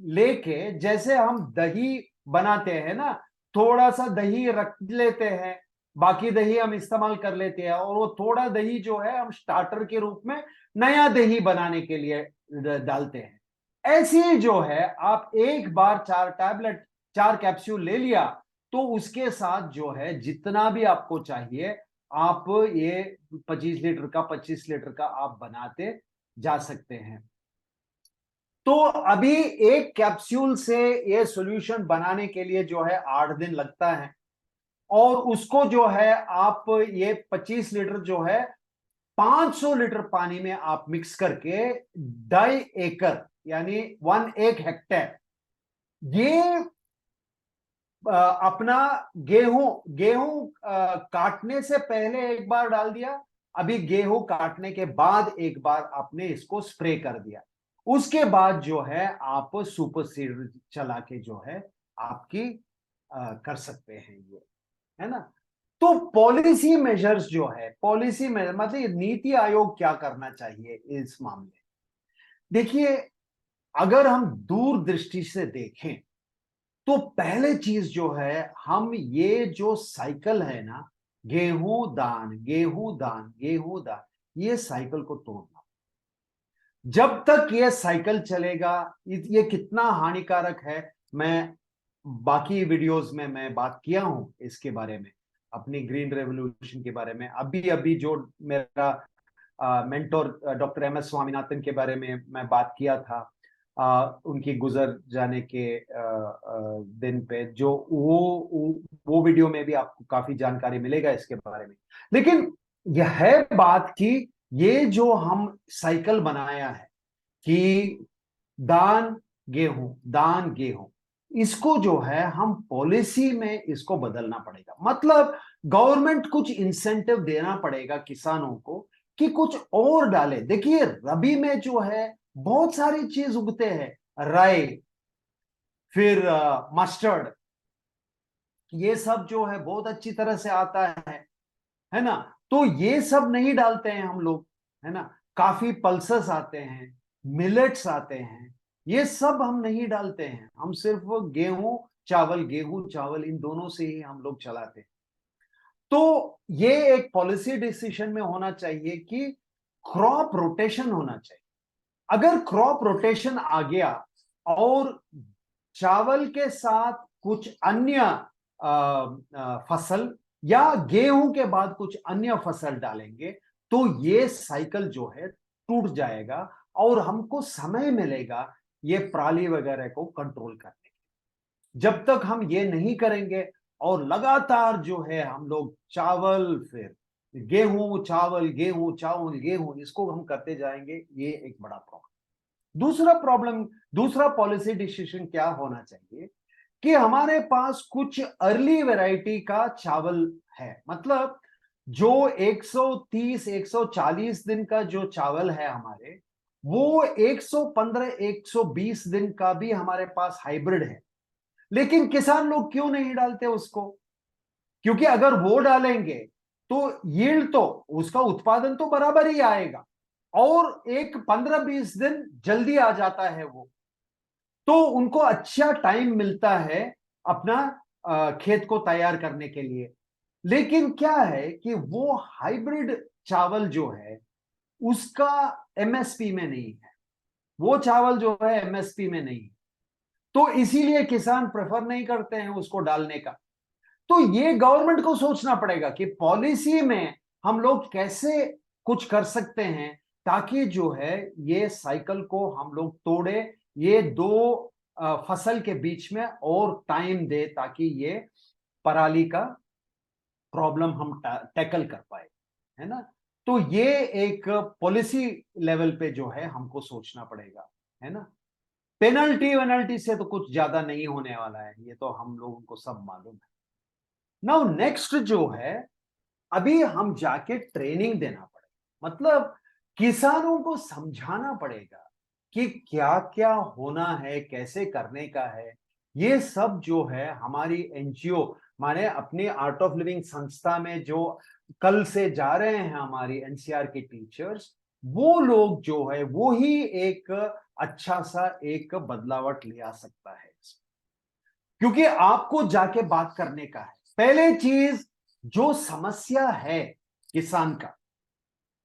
लेके, जैसे हम दही बनाते हैं ना, थोड़ा सा दही रख लेते हैं, बाकी दही हम इस्तेमाल कर लेते हैं, और वो थोड़ा दही जो है हम स्टार्टर के रूप में नया दही बनाने के लिए डालते हैं। ऐसे ही जो है आप एक बार 4 कैप्सूल ले लिया तो उसके साथ जो है जितना भी आपको चाहिए आप ये 25 लीटर का 25 लीटर का आप बनाते जा सकते हैं। तो अभी एक कैप्सूल से ये सॉल्यूशन बनाने के लिए जो है 8 दिन लगता है, और उसको जो है आप ये 25 लीटर जो है 500 लीटर पानी में आप मिक्स करके 2.5 एकड़ यानी 1 हेक्टेयर ये अपना गेहूं काटने से पहले एक बार डाल दिया, अभी गेहूं काटने के बाद एक बार आपने इसको स्प्रे कर दिया, उसके बाद जो है आप सुपर सीडर चला के जो है आपकी कर सकते हैं ये, है ना। तो पॉलिसी मेजर्स जो है, पॉलिसी मेजर मतलब नीति आयोग क्या करना चाहिए इस मामले। देखिए, अगर हम दूरदृष्टि से देखें तो पहले चीज जो है, हम ये जो साइकिल है ना, गेहूं दान गेहूं दान गेहूं दान, ये साइकिल को तोड़ना। जब तक ये साइकिल चलेगा, ये कितना हानिकारक है, मैं बाकी वीडियोस में मैं बात किया हूं इसके बारे में, अपनी ग्रीन रेवोल्यूशन के बारे में। अभी अभी जो मेरा mentor doctor M S Swaminathan के बारे में मैं बात किया था, उनकी गुजर जाने के दिन पे, जो वो वीडियो में भी आपको काफी जानकारी मिलेगा इसके बारे में। लेकिन यह है बात कि ये जो हम साइकिल बनाया है कि दान गेहूं, इसको जो है हम पॉलिसी में इसको बदलना पड़ेगा। मतलब गवर्नमेंट कुछ इंसेंटिव देना पड़ेगा किसानों को कि कुछ और डाले। देखिए, रबी में जो है बहुत सारी चीज उगते हैं, राई, फिर मस्टर्ड, ये सब जो है बहुत अच्छी तरह से आता है ना। तो ये सब नहीं डालते हैं हम लोग, है ना। काफी पल्सेस आते हैं, मिलेट्स आते हैं, ये सब हम नहीं डालते हैं। हम सिर्फ गेहूं चावल इन दोनों से ही हम लोग चलाते हैं। तो ये एक पॉलिसी डिसीजन में होना चाहिए कि क्रॉप रोटेशन होना चाहिए। अगर क्रॉप रोटेशन आ गया और चावल के साथ कुछ अन्य फसल या गेहूं के बाद कुछ अन्य फसल डालेंगे, तो ये साइकिल जो है टूट जाएगा और हमको समय मिलेगा ये पराली वगैरह को कंट्रोल करने के। जब तक हम ये नहीं करेंगे और लगातार जो है हम लोग चावल फिर गेहूं चावल गेहूं इसको हम करते जाएंगे, ये एक बड़ा प्रॉब्लम। दूसरा पॉलिसी डिसीजन क्या होना चाहिए कि हमारे पास कुछ अर्ली वैरायटी का चावल है। मतलब जो 130 140 दिन का जो चावल है हमारे, वो 115 120 दिन का भी हमारे पास हाइब्रिड है। लेकिन किसान लोग क्यों नहीं डालते उसको? क्योंकि अगर वो डालेंगे तो यील्ड तो उसका उत्पादन तो बराबर ही आएगा और एक 15-20 दिन जल्दी आ जाता है वो, तो उनको अच्छा टाइम मिलता है अपना खेत को तैयार करने के लिए। लेकिन क्या है कि वो हाइब्रिड चावल जो है उसका एमएसपी में नहीं है, वो चावल जो है एमएसपी में नहीं, तो इसीलिए किसान प्रेफर नहीं करते हैं उसको डालने का। तो ये गवर्नमेंट को सोचना पड़ेगा कि पॉलिसी में हम लोग कैसे कुछ कर सकते हैं ताकि जो है ये साइकिल को हम लोग तोड़े, ये दो फसल के बीच में और टाइम दे ताकि ये पराली का प्रॉब्लम हम टैकल कर पाए, है ना। तो ये एक पॉलिसी लेवल पे जो है हमको सोचना पड़ेगा, है ना। पेनल्टी से तो कुछ ज्यादा नहीं होने वाला है, ये तो हम लोगों को सब मालूम है। नाउ नेक्स्ट जो है, अभी हम जाके ट्रेनिंग देना पड़ेगा। मतलब किसानों को समझाना पड़ेगा कि क्या क्या होना है, कैसे करने का है। ये सब जो है हमारी एनजीओ, माने अपनी आर्ट ऑफ लिविंग संस्था में जो कल से जा रहे हैं हमारी एनसीआर के टीचर्स, वो लोग जो है वो ही एक अच्छा सा एक बदलावट ले आ सकता है। क्योंकि आपको जाके बात करने का है। पहले चीज, जो समस्या है किसान का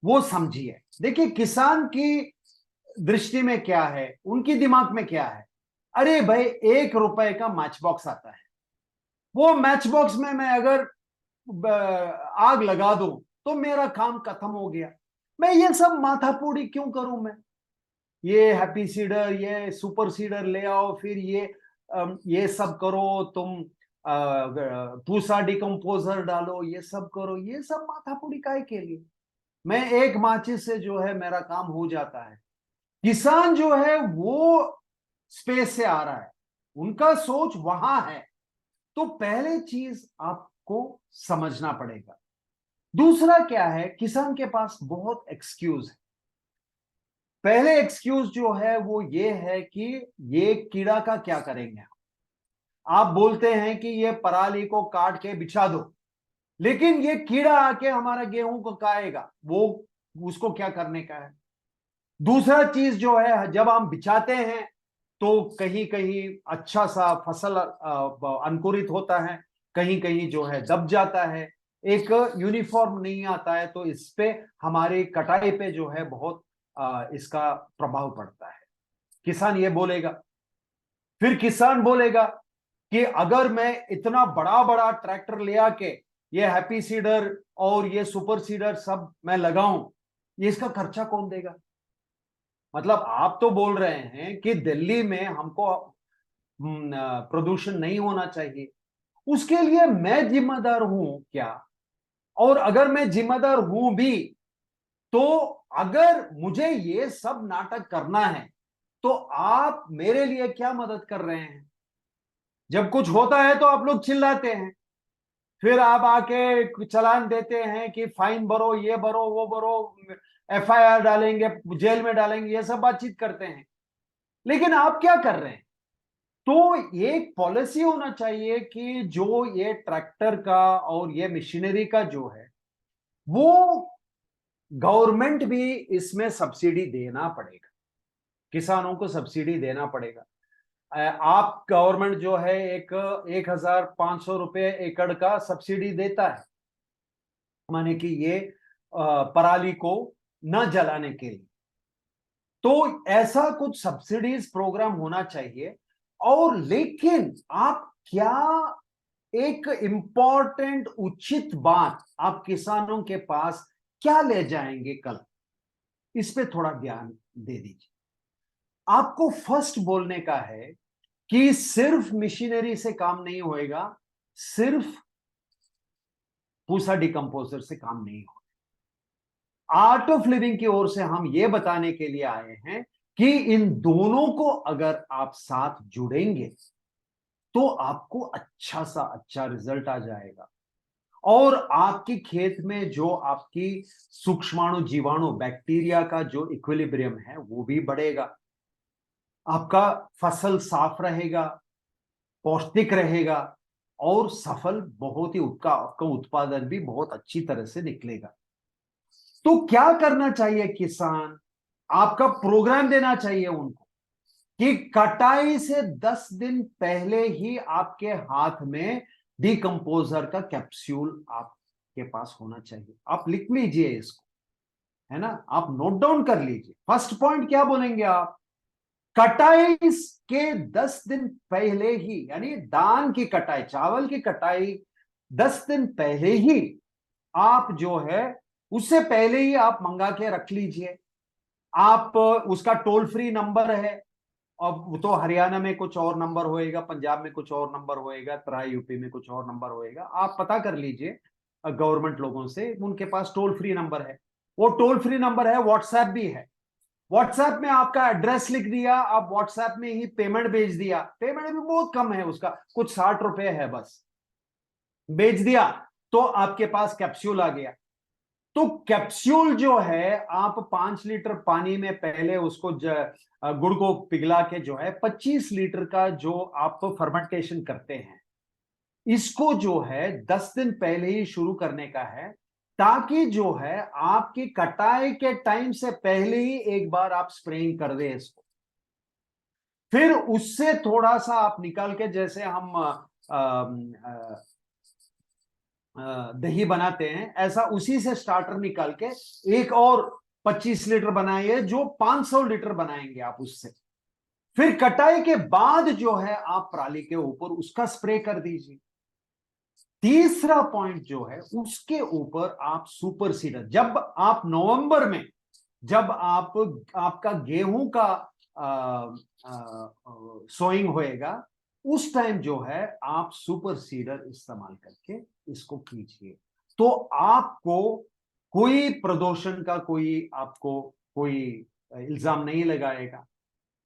वो समझिए। देखिए, किसान की दृष्टि में क्या है, उनकी दिमाग में क्या है। अरे भाई, 1 रुपए का मैच बॉक्स आता है, वो मैच बॉक्स में मैं अगर आग लगा दूं तो मेरा काम खत्म हो गया। मैं ये सब माथापूरी क्यों करूं? मैं ये हैप्पी सीडर, ये सुपर सीडर ले आओ, फिर ये सब करो, तुम पूसा डिकम्पोजर डालो, ये सब करो, ये सब माथापूरी काहे के लिए? मैं एक माचिस से जो है मेरा काम हो जाता है। किसान जो है वो स्पेस से आ रहा है, उनका सोच वहां है। तो पहले चीज आपको समझना पड़ेगा दूसरा क्या है, किसान के पास बहुत एक्सक्यूज है। पहले एक्सक्यूज जो है वो ये है कि ये कीड़ा का क्या करेंगे। आप बोलते हैं कि ये पराली को काट के बिछा दो, लेकिन ये कीड़ा आके हमारा गेहूं को खाएगा, वो उसको क्या करने का है। दूसरा चीज जो है, जब हम बिछाते हैं तो कहीं कहीं अच्छा सा फसल अंकुरित होता है, कहीं कहीं जो है दब जाता है, एक यूनिफॉर्म नहीं आता है, तो इस पे हमारी कटाई पे जो है बहुत इसका प्रभाव पड़ता है। किसान ये बोलेगा, फिर किसान बोलेगा कि अगर मैं इतना बड़ा बड़ा ट्रैक्टर ले आके ये हैप्पी सीडर और ये सुपर सीडर सब मैं लगाऊं, ये इसका खर्चा कौन देगा। मतलब आप तो बोल रहे हैं कि दिल्ली में हमको प्रदूषण नहीं होना चाहिए, उसके लिए मैं जिम्मेदार हूं क्या। और अगर मैं जिम्मेदार हूं भी, तो अगर मुझे ये सब नाटक करना है तो आप मेरे लिए क्या मदद कर रहे हैं। जब कुछ होता है तो आप लोग चिल्लाते हैं, फिर आप आके चालान देते हैं कि फाइन भरो, ये भरो, वो भरो, एफआईआर डालेंगे, जेल में डालेंगे, ये सब बातचीत करते हैं। लेकिन आप क्या कर रहे हैं। तो एक पॉलिसी होना चाहिए कि जो ये ट्रैक्टर का और ये मशीनरी का जो है, वो गवर्नमेंट भी इसमें सब्सिडी देना पड़ेगा, किसानों को सब्सिडी देना पड़ेगा। आप गवर्नमेंट जो है एक 1,500 रुपए एकड़ का सब्सिडी देता है, माने कि ये पराली को न जलाने के लिए। तो ऐसा कुछ सब्सिडीज प्रोग्राम होना चाहिए। और लेकिन आप क्या एक इंपॉर्टेंट उचित बात आप किसानों के पास क्या ले जाएंगे कल, इस पे थोड़ा ध्यान दे दीजिए। आपको फर्स्ट बोलने का है कि सिर्फ मशीनरी से काम नहीं होएगा, सिर्फ पूसा डिकम्पोजर से काम नहीं होगा। आर्ट ऑफ लिविंग की ओर से हम यह बताने के लिए आए हैं कि इन दोनों को अगर आप साथ जुड़ेंगे तो आपको अच्छा सा अच्छा रिजल्ट आ जाएगा। और आपकी खेत में जो आपकी सूक्ष्माणु जीवाणु बैक्टीरिया का जो इक्विलिब्रियम है वो भी बढ़ेगा, आपका फसल साफ रहेगा, पौष्टिक रहेगा, और सफल बहुत ही आपका उत्पादन भी बहुत अच्छी तरह से निकलेगा। तो क्या करना चाहिए किसान, आपका प्रोग्राम देना चाहिए उनको कि कटाई से 10 दिन पहले ही आपके हाथ में डिकम्पोजर का कैप्सूल आपके पास होना चाहिए। आप लिख लीजिए इसको, है ना, आप नोट डाउन कर लीजिए। फर्स्ट पॉइंट क्या बोलेंगे आप, कटाई के 10 दिन पहले ही, यानी धान की कटाई, चावल की कटाई 10 दिन पहले ही आप जो है, उससे पहले ही आप मंगा के रख लीजिए। आप उसका टोल फ्री नंबर है, अब तो हरियाणा में कुछ और नंबर होएगा, पंजाब में कुछ और नंबर होएगा, तराई यूपी में कुछ और नंबर होएगा, आप पता कर लीजिए गवर्नमेंट लोगों से, उनके पास टोल फ्री नंबर है। वो टोल फ्री नंबर है, व्हाट्सएप भी है। व्हाट्सएप में आपका एड्रेस लिख दिया, आप व्हाट्सएप में ही पेमेंट भेज दिया, पेमेंट भी बहुत कम है उसका, कुछ 60 रुपए है बस, भेज दिया तो आपके पास कैप्सूल आ गया। तो कैप्सूल जो है, आप 5 लीटर पानी में पहले उसको गुड़ को पिघला के जो है 25 लीटर का जो आप फर्मेंटेशन करते हैं, इसको जो है 10 दिन पहले ही शुरू करने का है, ताकि जो है आपकी कटाई के टाइम से पहले ही एक बार आप स्प्रेइंग कर दे इसको। फिर उससे थोड़ा सा आप निकाल के, जैसे हम दही बनाते हैं, ऐसा उसी से स्टार्टर निकाल के एक और 25 लीटर बनाइए, जो 500 लीटर बनाएंगे आप उससे। फिर कटाई के बाद जो है आप पराली के ऊपर उसका स्प्रे कर दीजिए। तीसरा पॉइंट जो है, उसके ऊपर आप सुपर सीडर, जब आप नवंबर में, जब आपका गेहूं का सोइंग होएगा, उस टाइम जो है आप सुपर सीडर इस्तेमाल करके इसको कीजिए। तो आपको कोई प्रदूषण का आपको कोई इल्जाम नहीं लगाएगा।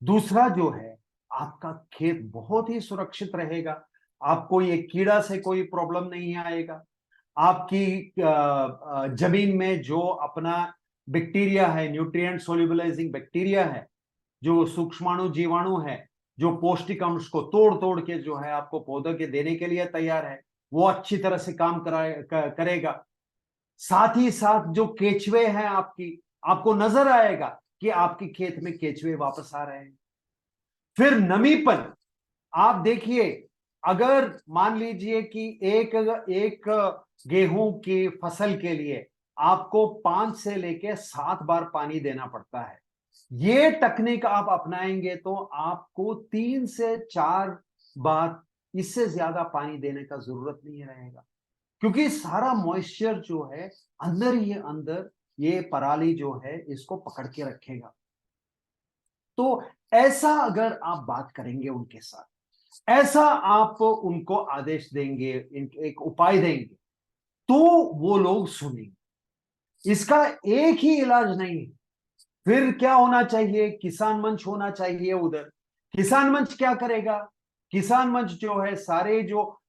दूसरा जो है, आपका खेत बहुत ही सुरक्षित रहेगा, आपको ये कीड़ा से कोई प्रॉब्लम नहीं आएगा। आपकी जमीन में जो अपना बैक्टीरिया है, न्यूट्रिएंट सोल्यूबलाइजिंग बैक्टीरिया है, जो सूक्ष्माणु जीवाणु है, जो पौष्टिक अंश को तोड़ तोड़ के जो है आपको पौधों के देने के लिए तैयार है, वो अच्छी तरह से काम करेगा। साथ ही साथ जो केचुए हैं आपकी, आपको नजर आएगा कि आपके खेत में केचुए वापस आ रहे हैं। फिर नमीपन, आप देखिए, अगर मान लीजिए कि एक गेहूं की फसल के लिए आपको 5 से लेके 7 बार पानी देना पड़ता है, ये तकनीक आप अपनाएंगे तो आपको 3 से 4 बार, इससे ज्यादा पानी देने का जरूरत नहीं रहेगा, क्योंकि सारा मॉइस्चर जो है अंदर ही अंदर ये पराली जो है इसको पकड़ के रखेगा। तो ऐसा अगर आप बात करेंगे उनके साथ, ऐसा आप उनको आदेश देंगे, एक उपाय देंगे, तो वो लोग सुनेंगे। इसका एक ही इलाज नहीं है। फिर क्या होना चाहिए? किसान मंच होना चाहिए उधर। किसान मंच क्या करेगा? किसान मंच जो है सारे जो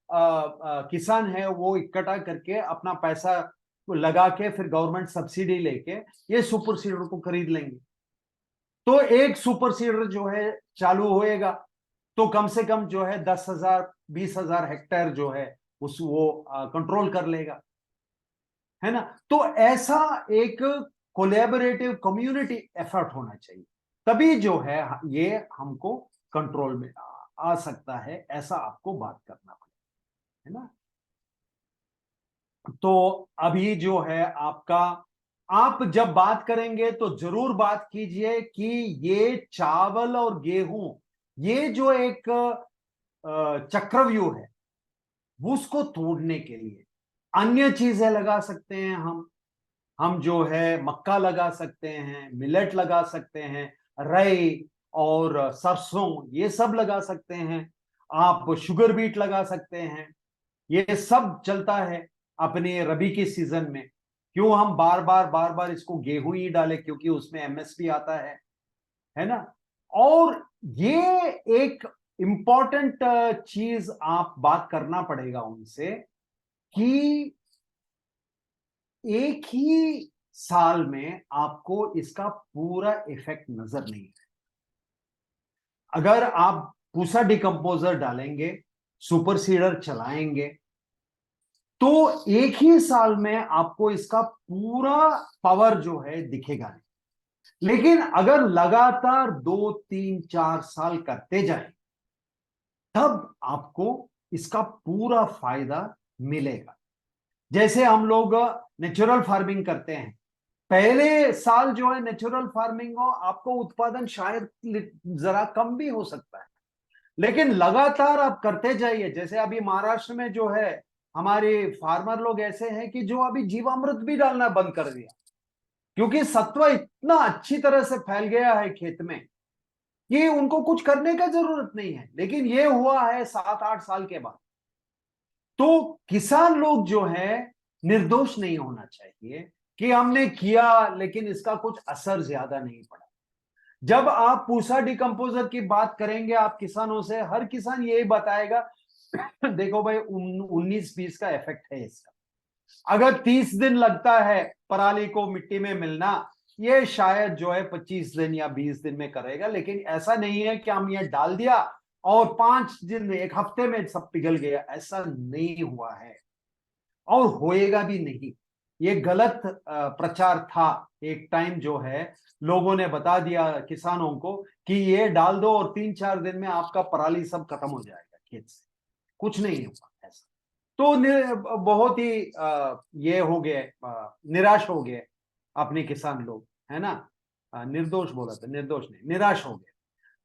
किसान है वो इकट्ठा करके अपना पैसा लगा के फिर गवर्नमेंट सब्सिडी लेके ये सुपर सीडर को खरीद लेंगे। तो एक सुपर सीडर जो है चालू होएगा तो कम से कम जो है 10,000 20,000 हेक्टेयर जो है उस वो कंट्रोल कर लेगा, है ना। तो ऐसा एक कोलैबोरेटिव कम्युनिटी एफर्ट होना चाहिए, तभी जो है ये हमको कंट्रोल में आ सकता है। ऐसा आपको बात करना पड़ेगा, है ना। तो अभी जो है आपका, आप जब बात करेंगे तो जरूर बात कीजिए कि ये चावल और गेहूं, ये जो एक चक्रव्यूह है, उसको तोड़ने के लिए अन्य चीजें लगा सकते हैं। हम जो है मक्का लगा सकते हैं, मिलेट लगा सकते हैं, राई और सरसों ये सब लगा सकते हैं। आप शुगर बीट लगा सकते हैं। ये सब चलता है अपने रबी के सीजन में। क्यों हम बार बार इसको गेहूं ही डालें? क्योंकि उसमें एमएसपी आता है ना। और ये एक इंपॉर्टेंट चीज आप बात करना पड़ेगा उनसे कि एक ही साल में आपको इसका पूरा इफेक्ट नजर नहीं है। अगर आप पूसा डिकम्पोजर डालेंगे, सुपर सीडर चलाएंगे, तो एक ही साल में आपको इसका पूरा पावर जो है दिखेगा नहीं। लेकिन अगर लगातार 2 3 4 साल करते जाएं, तब आपको इसका पूरा फायदा मिलेगा। जैसे हम लोग नेचुरल फार्मिंग करते हैं, पहले साल जो है नेचुरल फार्मिंग हो, आपको उत्पादन शायद जरा कम भी हो सकता है, लेकिन लगातार आप करते जाइए। जैसे अभी महाराष्ट्र में जो है हमारे फार्मर लोग ऐसे हैं कि जो अभी जीवामृत भी डालना बंद कर दिया, क्योंकि सत्व इतना अच्छी तरह से फैल गया है खेत में कि उनको कुछ करने का जरूरत नहीं है। लेकिन ये हुआ है 7-8 साल के बाद। तो किसान लोग जो है निर्दोष नहीं होना चाहिए कि हमने किया लेकिन इसका कुछ असर ज्यादा नहीं पड़ा। जब आप पूसा डिकम्पोजर की बात करेंगे आप किसानों से, हर किसान यही बताएगा देखो भाई 19-20 का इफेक्ट है इसका। अगर 30 दिन लगता है पराली को मिट्टी में मिलना, ये शायद जो है 25 दिन या 20 दिन में करेगा। लेकिन ऐसा नहीं है कि हम ये डाल दिया और 5 दिन में, 1 हफ्ते में सब पिघल गया। ऐसा नहीं हुआ है और होएगा भी नहीं। ये गलत प्रचार था। एक टाइम जो है लोगों ने बता दिया किसानों को कि ये डाल दो और 3-4 दिन में आपका पराली सब खत्म हो जाएगा खेत से। कुछ नहीं हुआ ऐसा। तो बहुत ही ये हो गए, निराश हो गए अपने किसान लोग, है ना। निर्दोष बोला था, निर्दोष नहीं, निराश हो गए।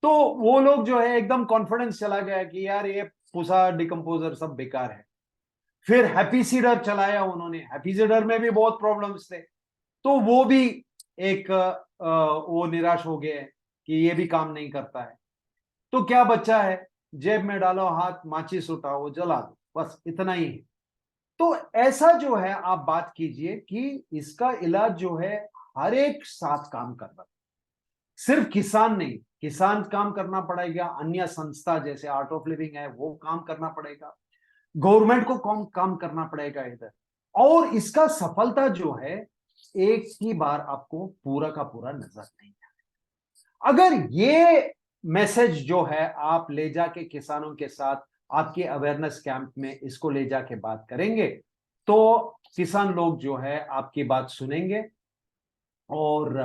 तो वो लोग जो है एकदम कॉन्फिडेंस चला गया कि यार ये पूसा डिकम्पोजर सब बेकार है। फिर हैप्पी सीडर चलाया उन्होंने। हैप्पी सीडर में भी बहुत प्रॉब्लम्स थे, तो वो भी एक वो निराश हो गए कि ये भी काम नहीं करता है। तो क्या बच्चा है? जेब में डालो हाथ, माचिस उठाओ, जला दो, बस इतना ही है। तो ऐसा जो है आप बात कीजिए कि इसका इलाज जो है हर एक साथ काम कर रहा है। सिर्फ किसान नहीं, किसान काम करना पड़ेगा, अन्य संस्था जैसे आर्ट ऑफ लिविंग है वो काम करना पड़ेगा, गवर्नमेंट को काम करना पड़ेगा इधर। और इसका सफलता जो है एक ही बार आपको पूरा का पूरा नजर नहीं आएगा। अगर ये मैसेज जो है आप ले जाके किसानों के साथ आपके अवेयरनेस कैंप में इसको ले जाके बात करेंगे तो किसान लोग जो है आपकी बात सुनेंगे और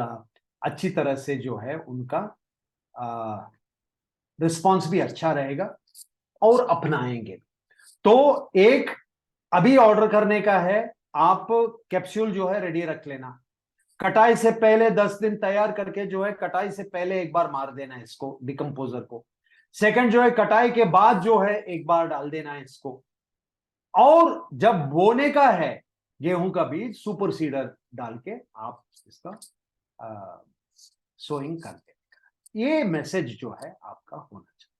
अच्छी तरह से जो है उनका रिस्पॉन्स भी अच्छा रहेगा और अपनाएंगे। तो एक अभी ऑर्डर करने का है, आप कैप्सूल जो है रेडी रख लेना। कटाई से पहले 10 दिन तैयार करके जो है कटाई से पहले एक बार मार देना है इसको, डिकम्पोजर को। सेकंड जो है कटाई के बाद जो है एक बार डाल देना है इसको। और जब बोने का है गेहूं का बीज सुपर सीडर डाल के आप इसका सोइंग कर देना। ये मैसेज जो है आपका होना चाहिए।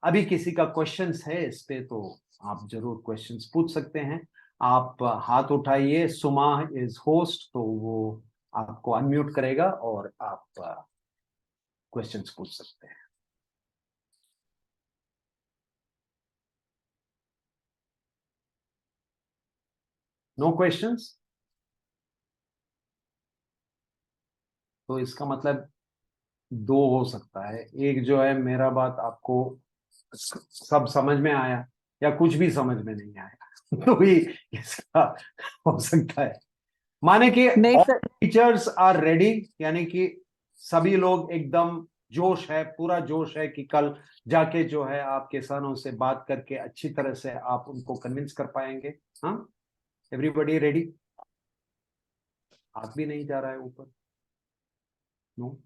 अभी किसी का क्वेश्चंस है इस पे तो आप जरूर क्वेश्चंस पूछ सकते हैं। आप हाथ उठाइए, सुमा इज होस्ट, तो वो आपको अनम्यूट करेगा और आप क्वेश्चंस पूछ सकते हैं। No questions? तो इसका मतलब दो हो सकता है, एक जो है मेरा बात आपको सब समझ में आया या कुछ भी समझ में नहीं आया तो भी इसका हो सकता है। माने कि टीचर्स आर रेडी, यानी कि सभी लोग एकदम जोश है, पूरा जोश है कि कल जाके जो है आप किसानों से बात करके अच्छी तरह से आप उनको कन्विंस कर पाएंगे। हाँ, एवरीबॉडी रेडी? हाथ भी नहीं जा रहा है ऊपर। नो,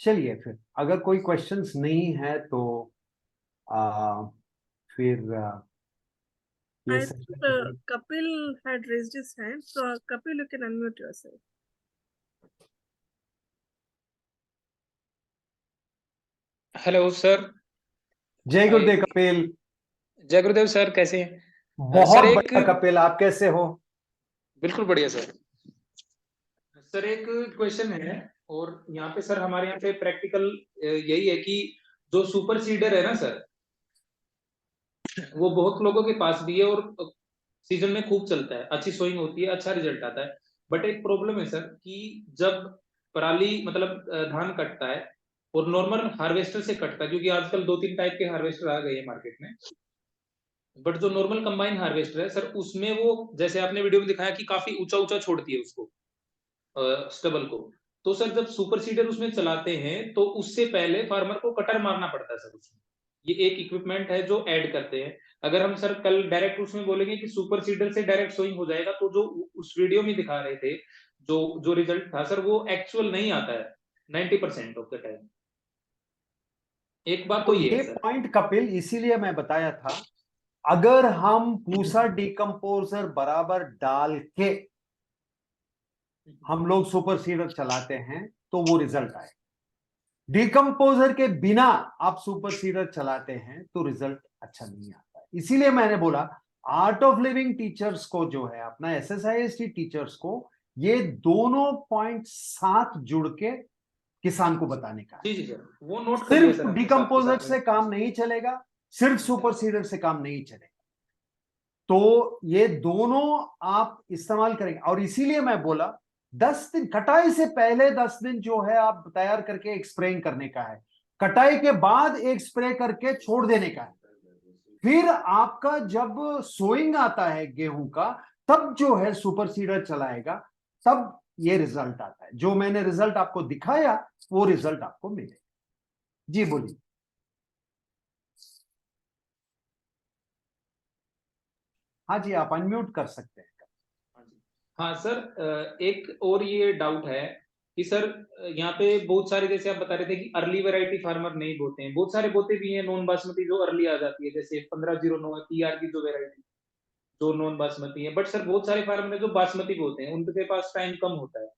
चलिए फिर अगर कोई क्वेश्चंस नहीं है तो फिर I think Kapil had raised his hand, so Kapil, you can unmute yourself. Hello sir. जय गुरुदेव कपिल। जय गुरुदेव सर, कैसे हैं? बहुत बढ़िया कपिल, आप कैसे हो? बिल्कुल बढ़िया सर। सर एक क्वेश्चन है, और यहाँ पे सर हमारे यहाँ पे प्रैक्टिकल यही है कि जो सुपर सीडर है ना सर, वो बहुत लोगों के पास भी है और सीजन में खूब चलता है, अच्छी सोइंग होती है, अच्छा रिजल्ट आता है। बट एक प्रॉब्लम है सर कि जब पराली मतलब धान कटता है और नॉर्मल हार्वेस्टर से कटता है, क्योंकि आजकल 2-3 टाइप के हार्वेस्टर आ गए हैं मार्केट में, बट जो नॉर्मल कंबाइन हार्वेस्टर है सर, उसमें वो जैसे आपने वीडियो में दिखाया कि काफी ऊंचा ऊंचा छोड़ती है उसको, स्टबल को। तो सर जब सुपर सीडर उसमें चलाते हैं तो उससे पहले फार्मर को कटर मारना पड़ता है सर उसमें। ये एक इक्विपमेंट है जो ऐड करते हैं। अगर हम सर कल डायरेक्ट उसमें बोलेंगे कि सुपर सीडर से डायरेक्ट सोइंग हो जाएगा, तो जो उस वीडियो में दिखा रहे थे जो जो रिजल्ट था सर, वो एक्चुअल नहीं आता है 90% ऑफ द टाइम। एक बात तो ये पॉइंट कपिल इसीलिए मैं बताया था, अगर हम पूसा डिकम्पोजर बराबर डाल के हम लोग सुपर सीडर चलाते हैं तो वो रिजल्ट आए। डिकम्पोजर के बिना आप सुपर सीडर चलाते हैं तो रिजल्ट अच्छा नहीं आता है। इसीलिए मैंने बोला आर्ट ऑफ लिविंग टीचर्स को जो है अपना SSIST टीचर्स को ये दोनों पॉइंट साथ जुड़ के किसान को बताने का है। जी सर, वो नोट सिर्फ डिकम्पोजर से काम नहीं चलेगा, सिर्फ सुपर सीडर से काम नहीं चलेगा, तो ये दोनों आप इस्तेमाल करेंगे। और इसीलिए मैं बोला 10 दिन कटाई से पहले 10 दिन जो है आप तैयार करके एक स्प्रेइंग करने का है, कटाई के बाद एक स्प्रे करके छोड़ देने का है। फिर आपका जब सोइंग आता है गेहूं का, तब जो है सुपर सीडर चलाएगा, तब ये रिजल्ट आता है। जो मैंने रिजल्ट आपको दिखाया वो रिजल्ट आपको मिलेगा। जी बोलिए। हाँ जी, आप अनम्यूट कर सकते हैं। हाँ सर, एक और ये डाउट है कि सर यहाँ पे बहुत सारे, जैसे आप बता रहे थे कि अर्ली वैरायटी फार्मर नहीं बोते हैं, बहुत सारे बोते भी हैं नॉन बासमती जो अर्ली आ जाती है, जैसे 1509 PR की जो वैरायटी जो नॉन बासमती है। बट सर बहुत सारे फार्मर है जो बासमती बोते हैं, उनके पास टाइम कम होता है।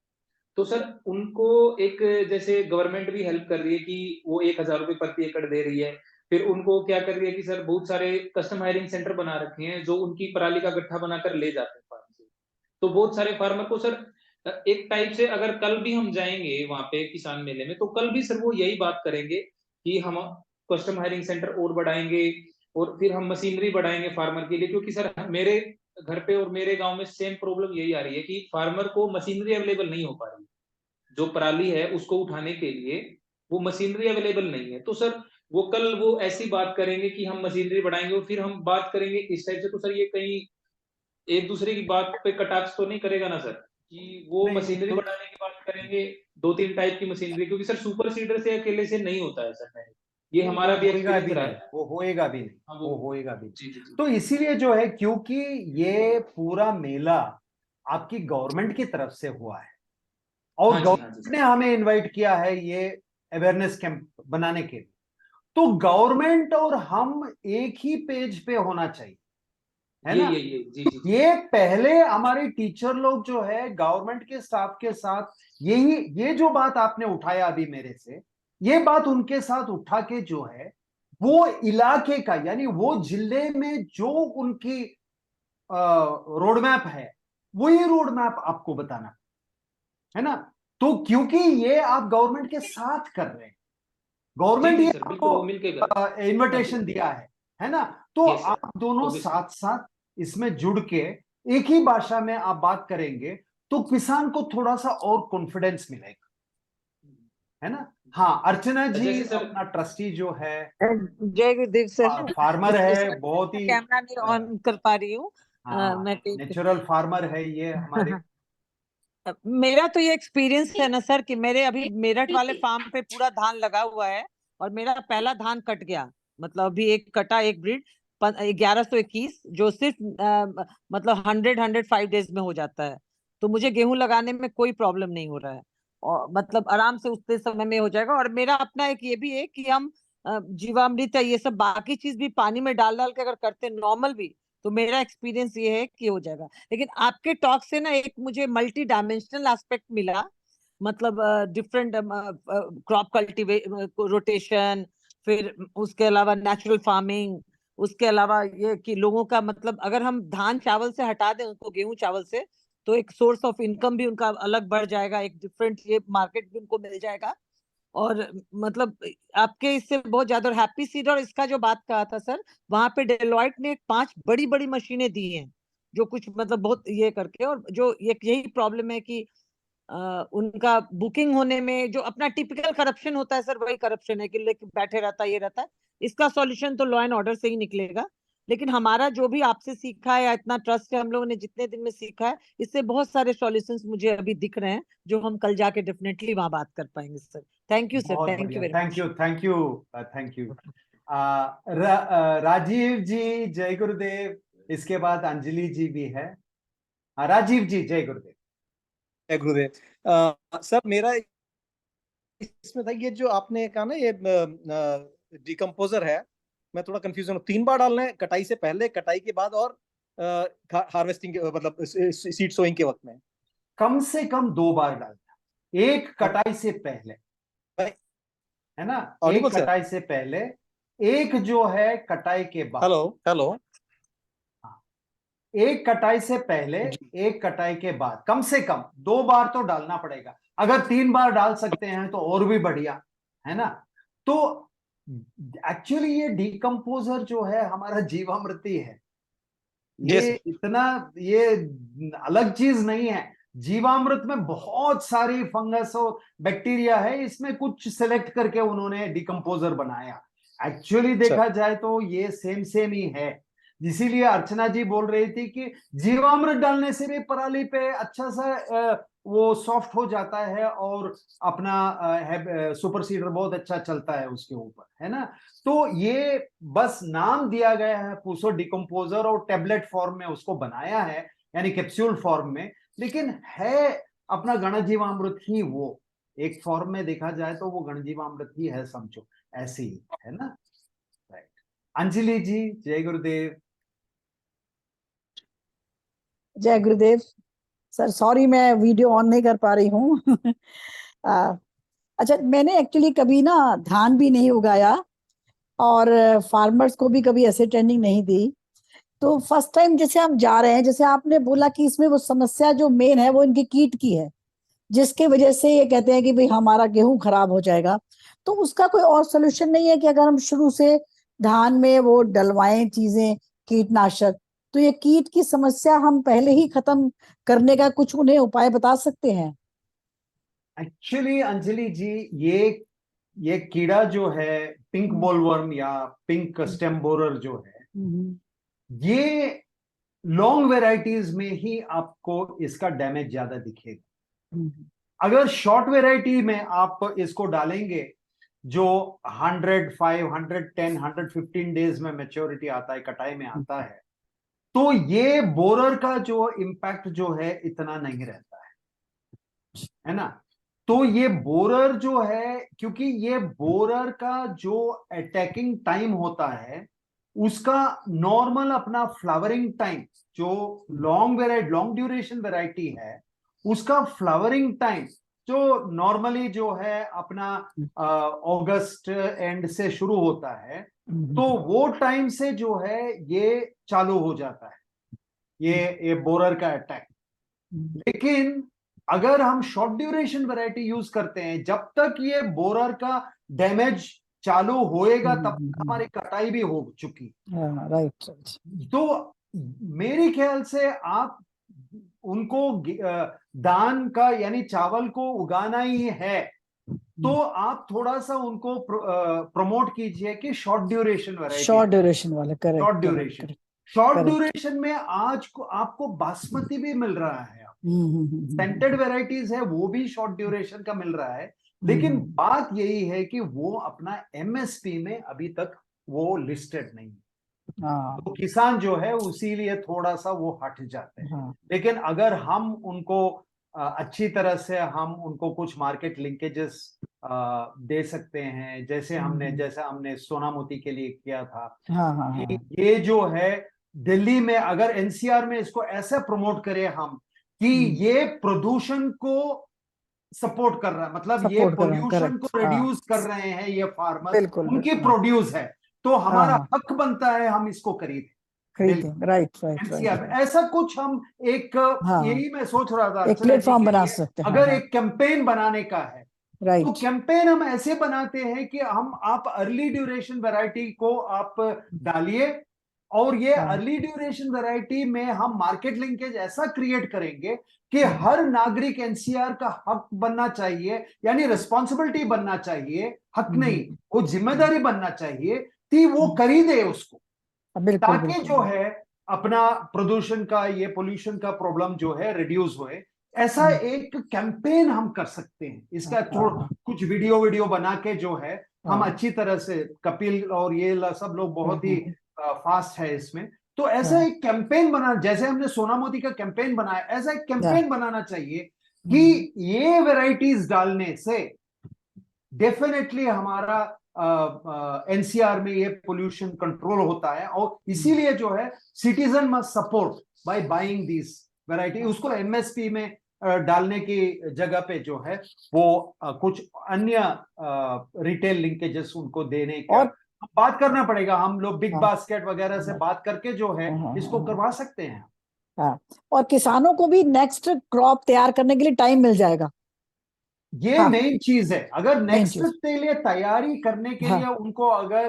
तो सर उनको एक जैसे गवर्नमेंट भी हेल्प कर रही है कि वो 1000 रुपये प्रति एकड़ दे रही है, फिर उनको क्या कर रही है कि सर बहुत सारे कस्टम हायरिंग सेंटर बना रखे हैं जो उनकी पराली का गट्ठा बनाकर ले जाते हैं फार्म से। तो बहुत सारे फार्मर को सर एक टाइप से अगर कल भी हम जाएंगे वहां पे किसान मेले में, तो कल भी सर वो यही बात करेंगे कि हम कस्टम हायरिंग सेंटर और बढ़ाएंगे और फिर हम मशीनरी बढ़ाएंगे फार्मर के लिए, क्योंकि सर मेरे घर पे और मेरे गांव में सेम प्रॉब्लम यही आ रही है कि फार्मर को मशीनरी अवेलेबल नहीं हो पा रही, जो पराली है उसको उठाने के लिए वो मशीनरी अवेलेबल नहीं है। तो सर वो ऐसी बात करेंगे कि हम मशीनरी बढ़ाएंगे और फिर हम बात करेंगे इस टाइप से, तो सर ये कहीं एक दूसरे की बात पे कटाक्ष तो नहीं करेगा ना सर, कि वो नहीं, मशीनरी तो बढ़ाने की बात करेंगे, 2-3 टाइप की मशीनरी, क्योंकि सर सुपर सीडर से अकेले से नहीं होता है सर, ये नहीं, हमारा वो भी होएगा एक्सपीरियंस भी रहा नहीं, है। वो होएगा भी नहीं, हाँ, वो होएगा भी नहीं। जी जी जी तो इसीलिए जो है, क्योंकि ये पूरा मेला आपकी गवर्नमेंट की तरफ से हुआ है और हाँ जी गवर्नमेंट ने हमें इनवाइट किया है ये अवेयरनेस कैंप बनाने के लिए, तो गवर्नमेंट और हम एक ही पेज पे होना चाहिए, है ना। ये जी जी जी ये पहले हमारे टीचर लोग जो है गवर्नमेंट के स्टाफ के साथ यही, ये जो बात आपने उठाया अभी मेरे से, ये बात उनके साथ उठा के जो है वो इलाके का, यानी वो जिले में जो उनकी रोड मैप है, वो ये रोड मैप आपको बताना है ना। तो क्योंकि ये आप गवर्नमेंट के साथ कर रहे हैं, जी गवर्नमेंट जी ये सर, बिल्कुल वो आपको मिलके करें। हाँ जी, इनविटेशन दिया है ना। तो यस सर, आप दोनों ऑब्वियसली। साथ साथ इसमें जुड़ के एक ही भाषा में आप बात करेंगे तो किसान को थोड़ा सा और कॉन्फिडेंस मिलेगा, है ना। हाँ, अर्चना जी जैसे सर, अपना ट्रस्टी जो है, जय गुरुदेव सर। फार्मर है, बहुत मैं ही कैमरा नहीं ऑन कर पा रही हूँ। हाँ, मैं नेचुरल फार्मर है ये हमारे। मेरा तो ये एक्सपीरियंस है ना सर कि मेरे अभी मेरठ वाले फार्म पे पूरा धान लगा हुआ है और मेरा पहला धान कट गया। मतलब अभी एक कटा, एक ब्रीड 1121 जो सिर्फ मतलब 105 डेज में हो जाता है। तो मुझे गेहूं लगाने में कोई प्रॉब्लम नहीं हो रहा है और मतलब आराम से उतने समय में हो जाएगा। और मेरा अपना एक ये भी है कि हम जीवामृत है ये सब बाकी चीज भी पानी में डाल डाल के अगर करते नॉर्मल भी, तो मेरा एक्सपीरियंस ये है कि हो जाएगा। लेकिन आपके टॉक से ना एक मुझे मल्टी डायमेंशनल एस्पेक्ट मिला, मतलब डिफरेंट क्रॉप कल्टीवे रोटेशन, फिर उसके अलावा नेचुरल फार्मिंग, उसके अलावा ये कि लोगों का मतलब अगर हम धान चावल से हटा दें उनको गेहूं चावल से, तो एक सोर्स ऑफ इनकम भी उनका अलग बढ़ जाएगा, एक डिफरेंट ये मार्केट भी उनको मिल जाएगा। और मतलब आपके इससे बहुत ज्यादा। और हैप्पी सीड और इसका जो बात कहा था सर, वहां पे डेलॉयट ने 5 बड़ी बड़ी मशीनें दी हैं जो कुछ मतलब बहुत ये करके। और जो ये यही प्रॉब्लम है कि उनका बुकिंग होने में जो अपना टिपिकल करप्शन होता है सर, वही करप्शन है कि लेके बैठे रहता है, ये रहता है। इसका सॉल्यूशन तो लॉ एंड ऑर्डर से ही निकलेगा। लेकिन हमारा जो भी आपसे सीखा है या इतना ट्रस्ट है हम लोगों ने जितने दिन में सीखा है, इससे बहुत सारे सॉल्यूशंस मुझे अभी दिख रहे हैं जो हम कल जाके डेफिनेटली वहां बात कर पाएंगे सर। थैंक यू सर, बहुत थैंक यू बढ़िया, very thank much. You, thank you, thank you. Rajiv ji जय गुरुदेव, इसके बाद अंजलि जी भी है। राजीव जी जय गुरुदेव। जय गुरुदेव। सर मेरा इसमें था ये जो आपने कहा ना ये डिकम्पोजर है, मैं थोड़ा कंफ्यूजन हूँ। 3 बार डालना है, कटाई से पहले, कटाई के बाद और हार्वेस्टिंग मतलब सीड सोइंग के वक्त में? कम से कम 2 बार डालना, एक कटाई से पहले, है ना, एक Audible, sir? कटाई से पहले, एक जो है कटाई के बाद। Hello hello. एक कटाई से पहले, एक कटाई के बाद, कम से कम 2 बार तो डालना पड़ेगा। अगर 3 बार डाल सकते हैं तो और भी बढ़िया, है ना। तो एक्चुअली ये डिकम्पोजर जो है हमारा जीवामृति है, ये Yes, sir. इतना ये अलग चीज नहीं है। जीवामृत में बहुत सारी फंगस और बैक्टीरिया है, इसमें कुछ सिलेक्ट करके उन्होंने डिकम्पोजर बनाया। एक्चुअली देखा जाए तो ये सेम ही है। इसीलिए अर्चना जी बोल रही थी कि जीवामृत डालने से भी पराली पे अच्छा सा वो सॉफ्ट हो जाता है और अपना सुपर सीडर बहुत अच्छा चलता है उसके ऊपर, है ना। तो ये बस नाम दिया गया है पूसो डिकम्पोजर और टेबलेट फॉर्म में उसको बनाया है, यानी कैप्सूल फॉर्म में, लेकिन है अपना गणजीवामृत ही। वो एक फॉर्म में देखा जाए तो वो गणजीवामृत ही है, समझो ऐसे ही, है ना। राइट। अंजलि जी जय गुरुदेव। जय गुरुदेव सर। सॉरी मैं वीडियो ऑन नहीं कर पा रही हूँ। अच्छा, मैंने एक्चुअली कभी ना धान भी नहीं उगाया और फार्मर्स को भी कभी ऐसे ट्रेनिंग नहीं दी। तो फर्स्ट टाइम जैसे हम जा रहे हैं, जैसे आपने बोला कि इसमें वो समस्या जो मेन है वो इनकी कीट की है, जिसके वजह से ये कहते हैं कि भाई हमारा गेहूं खराब हो जाएगा। तो उसका कोई और सोल्यूशन नहीं है कि अगर हम शुरू से धान में वो डलवाएं चीजें कीटनाशक, तो ये कीट की समस्या हम पहले ही खत्म करने का कुछ उन्हें उपाय बता सकते हैं? एक्चुअली अंजलि जी, ये कीड़ा जो है पिंक बोलवर्म या पिंक स्टेम बोरर जो है, ये लॉन्ग वेराइटीज में ही आपको इसका डैमेज ज्यादा दिखेगा। अगर शॉर्ट वेराइटी में आप इसको डालेंगे जो 105, 110, 115 डेज में मैच्योरिटी आता है, कटाई में आता है, तो ये बोरर का जो इम्पैक्ट जो है इतना नहीं रहता है ना। तो ये बोरर जो है, क्योंकि ये बोरर का जो अटैकिंग टाइम होता है उसका नॉर्मल अपना फ्लावरिंग टाइम, जो लॉन्ग ड्यूरेशन वेराइटी है उसका फ्लावरिंग टाइम जो नॉर्मली जो है अपना अगस्त एंड से शुरू होता है, तो वो टाइम से जो है ये चालू हो जाता है ये बोरर का अटैक। लेकिन अगर हम शॉर्ट ड्यूरेशन वैरायटी यूज करते हैं, जब तक ये बोरर का डैमेज चालू होएगा तब तक हमारी कटाई भी हो चुकी। राइट। तो मेरे ख्याल से आप उनको दान का यानी चावल को उगाना ही है तो आप थोड़ा सा उनको प्रमोट कीजिए कि short duration variety, short duration वाले, करेक्ट। शॉर्ट ड्यूरेशन में आज को आपको बासमती भी मिल रहा है, सेंटेड वेराइटीज है वो भी शॉर्ट ड्यूरेशन का मिल रहा है। लेकिन बात यही है कि वो अपना एमएसपी में अभी तक वो लिस्टेड नहीं है, तो किसान जो है उसीलिए थोड़ा सा वो हट जाते हैं। लेकिन अगर हम उनको अच्छी तरह से हम उनको कुछ मार्केट लिंकेजेस दे सकते हैं, जैसे हमने सोना मोती के लिए किया था। कि ये जो है दिल्ली में अगर एनसीआर में इसको ऐसे प्रमोट करें हम कि ये प्रदूषण को सपोर्ट कर रहा है, मतलब ये पोल्यूशन को रिड्यूस कर रहे हैं ये फार्मर, उनकी प्रोड्यूस है, तो हमारा हक बनता है हम इसको खरीदें। राइट। ऐसा कुछ हम एक यही मैं सोच रहा था एक प्लेटफॉर्म बना सकते हैं। अगर एक कैंपेन बनाने का है राइट, तो कैंपेन हम ऐसे बनाते हैं कि आप अर्ली ड्यूरेशन वैरायटी को आप डालिए, और ये अर्ली ड्यूरेशन वैरायटी में हम मार्केट लिंकेज ऐसा क्रिएट करेंगे कि हर नागरिक एनसीआर का हक बनना चाहिए, यानी रिस्पॉन्सिबिलिटी बनना चाहिए, हक नहीं वो जिम्मेदारी बनना चाहिए कि वो खरीदे उसको, ताकि जो है अपना प्रदूषण का ये पोल्यूशन का प्रॉब्लम जो है रिड्यूस होए। ऐसा एक कैंपेन हम कर सकते हैं, इसका कुछ वीडियो बना के जो है हम अच्छी तरह से, कपिल और ये सब लोग बहुत ही फास्ट है इसमें, तो ऐसा एक कैंपेन बना, जैसे हमने सोना मोती का कैंपेन बनाया, ऐसा एक कैंपेन बनाना चाहिए कि ये वैरायटीज डालने से डेफिनेटली हमारा एनसीआर में ये पोल्यूशन कंट्रोल होता है, और इसीलिए जो है citizen must support by buying this variety. उसको एमएसपी में डालने की जगह पे जो है वो कुछ अन्य रिटेल लिंकेजेस उनको देने का और बात करना पड़ेगा। हम लोग बिग बास्केट वगैरह से बात करके जो है इसको करवा सकते हैं। और किसानों को भी नेक्स्ट क्रॉप तैयार करने के लिए टाइम मिल जाएगा, ये मेन चीज है। अगर नेक्स्ट के लिए तैयारी करने के लिए उनको अगर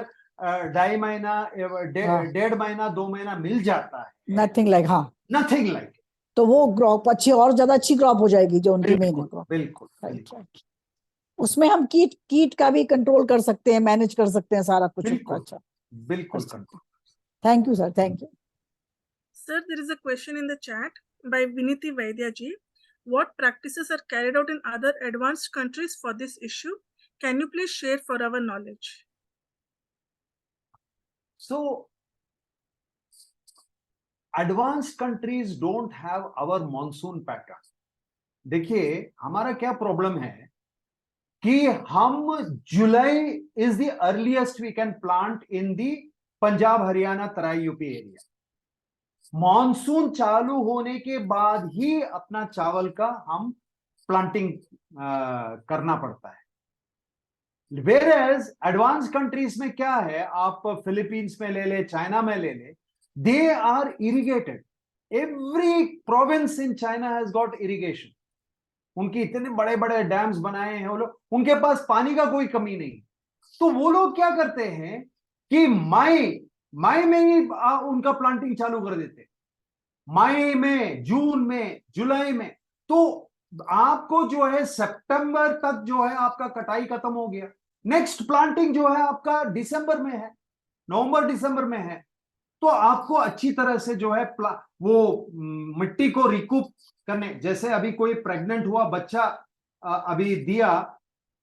2.5 महीना 1.5 महीना 2 महीना मिल जाता है, नथिंग लाइक, तो वो क्रॉप अच्छी और ज्यादा अच्छी क्रॉप हो जाएगी जो उनकी मेन क्रॉप। बिल्कुल। उसमें हम कीट का भी कंट्रोल कर सकते हैं, मैनेज कर सकते हैं सारा कुछ। अच्छा, बिल्कुल। Thank you sir, thank you sir. There is a question in the chat by Vineeti Vaidya ji. What practices are carried out in other advanced countries for this issue? Can you please share for our knowledge? So, advanced countries don't have our monsoon pattern. देखिए हमारा क्या problem है कि हम जुलाई is the earliest we can plant in the Punjab Haryana Terai UP area. Monsoon चालू होने के बाद ही अपना चावल का हम प्लांटिंग करना पड़ता है। वेयरएज एडवांस कंट्रीज में क्या है, आप फिलीपींस में ले ले, चाइना में ले ले, they are irrigated. Every province in China has got irrigation. उनकी इतने बड़े बड़े डैम्स बनाए हैं वो लोग, उनके पास पानी का कोई कमी नहीं। तो वो लोग क्या करते हैं कि मई में ही उनका प्लांटिंग चालू कर देते। मई में, जून में, जुलाई में, तो आपको जो है सितंबर तक जो है आपका कटाई खत्म हो गया। नेक्स्ट प्लांटिंग जो है आपका दिसंबर में है, नवंबर दिसंबर में है। तो आपको अच्छी तरह से जो है वो मिट्टी को रिकूप करने, जैसे अभी कोई प्रेग्नेंट हुआ बच्चा अभी दिया,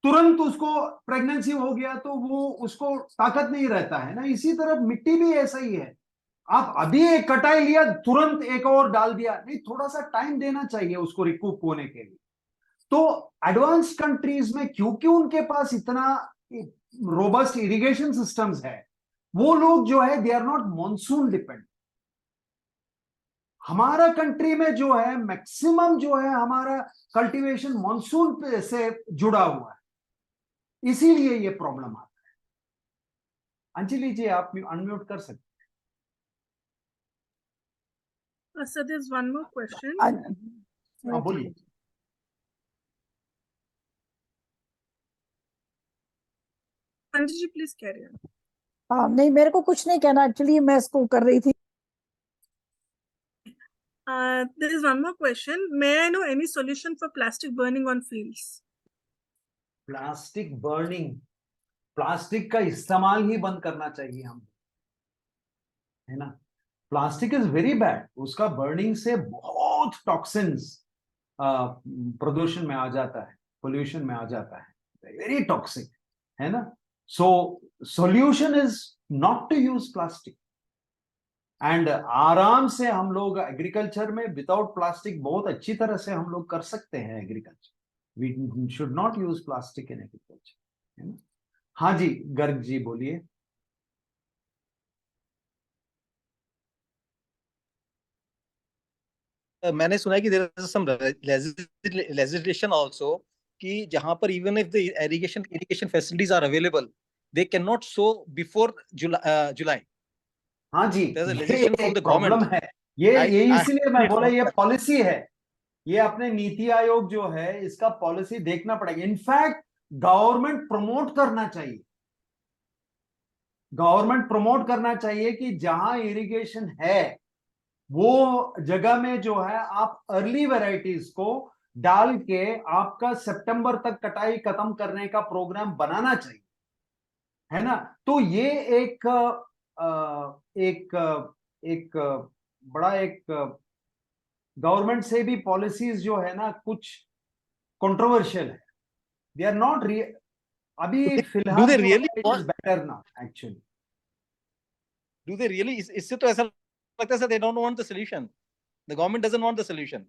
तुरंत उसको प्रेगनेंसी हो गया तो वो उसको ताकत नहीं रहता है ना, इसी तरह मिट्टी भी ऐसा ही है। आप अभी एक कटाई लिया, तुरंत एक और डाल दिया, नहीं, थोड़ा सा टाइम देना चाहिए उसको रिकूप होने के लिए। तो एडवांस कंट्रीज में क्योंकि उनके पास इतना रोबस्ट इरिगेशन सिस्टम्स है, वो लोग जो है they are not monsoon depend. हमारा कंट्री में जो है मैक्सिमम जो है हमारा कल्टीवेशन मॉनसून से जुड़ा हुआ है, इसीलिए ये प्रॉब्लम आता है। अंजलि जी आप अनम्यूट कर सकते So there's one more question. हैं। हाँ, बोलिए। Anjali, please carry on. हाँ, नहीं मेरे को कुछ नहीं कहना, एक्चुअली मैं इसको कर रही थी। There is one more question. May I know any solution for plastic burning on fields? Plastic burning, plastic का इस्तेमाल ही बंद करना चाहिए हम, है ना। प्लास्टिक इज वेरी बैड, उसका बर्निंग से बहुत टॉक्सिन्स प्रदूषण में आ जाता है, पोल्यूशन में आ जाता है, वेरी टॉक्सिक, है ना। So solution is not to use plastic, and आराम से हम लोग एग्रीकल्चर में विदाउट प्लास्टिक बहुत अच्छी तरह से हम लोग कर सकते हैं agriculture. We should not use plastic in agriculture, है ना। हाँ जी, गर्ग जी बोलिए। मैंने सुना है कि there is some legislation also कि जहां पर even if the irrigation facilities are available, they can not sow before July. हाँ जी, There's a ये legislation from एक the प्रॉब्लम government. है, ये I इसीलिए मैं बोला ये know that. पॉलिसी है, ये अपने नीति आयोग जो है इसका पॉलिसी देखना पड़ेगा। इनफैक्ट गवर्नमेंट प्रमोट करना चाहिए, गवर्नमेंट प्रमोट करना चाहिए कि जहां इरिगेशन है वो जगह में जो है आप अर्ली वैरायटीज को डाल के आपका सितंबर तक कटाई खत्म करने का प्रोग्राम बनाना चाहिए, है ना। तो ये एक एक एक बड़ा एक गवर्नमेंट से भी पॉलिसीज जो है ना कुछ कंट्रोवर्शियल है, दे आर नॉट अभी Do फिलहाल they जो really है इट want? इज बेटर ना एक्चुअली। Do they really? इससे तो ऐसा लगता है they don't want the solution. The government doesn't want the solution.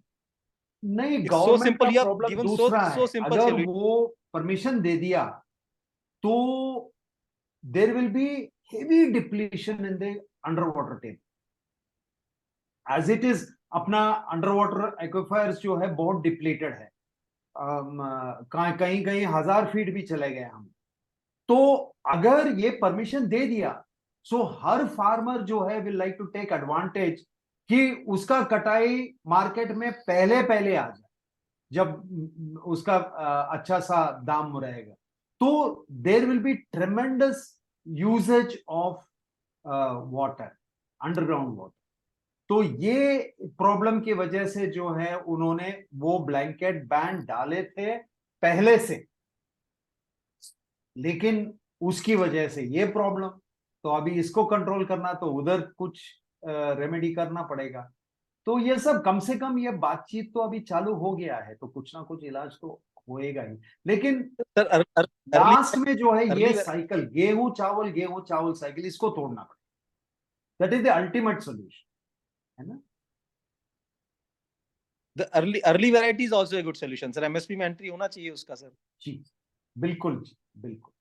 नहीं, It's so गवर्नमेंट का simple. You have problem given दूसरा है। so simple अगर solution. वो परमिशन दे दिया तो there will be heavy depletion in the under water table as it is. अपना अंडर वाटर एक्विफायर्स जो है बहुत डिप्लीटेड है, कहीं कहीं 1000 फीट भी चले गए हम। तो अगर ये परमिशन दे दिया सो हर फार्मर जो है will like to take advantage कि उसका कटाई मार्केट में पहले पहले आ जाए, जब उसका अच्छा सा दाम रहेगा। तो there will be ट्रेमेंडस usage of water, underground water. तो ये प्रॉब्लम की वजह से जो है उन्होंने वो ब्लैंकेट बैन डाले थे पहले से, लेकिन उसकी वजह से ये प्रॉब्लम, तो अभी इसको कंट्रोल करना तो उधर कुछ रेमेडी करना पड़ेगा। तो ये सब कम से कम ये बातचीत तो अभी चालू हो गया है, तो कुछ ना कुछ इलाज तो होएगा ही। लेकिन Sir, लास्ट में जो है ये early- साइकिल गेहूं चावल साइकिल, इसको तोड़ना पड़ेगा। That is the ultimate solution, है ना। the early variety is also a good solution, sir. MSP में entry होना चाहिए उसका, sir. जी बिल्कुल जी, बिल्कुल।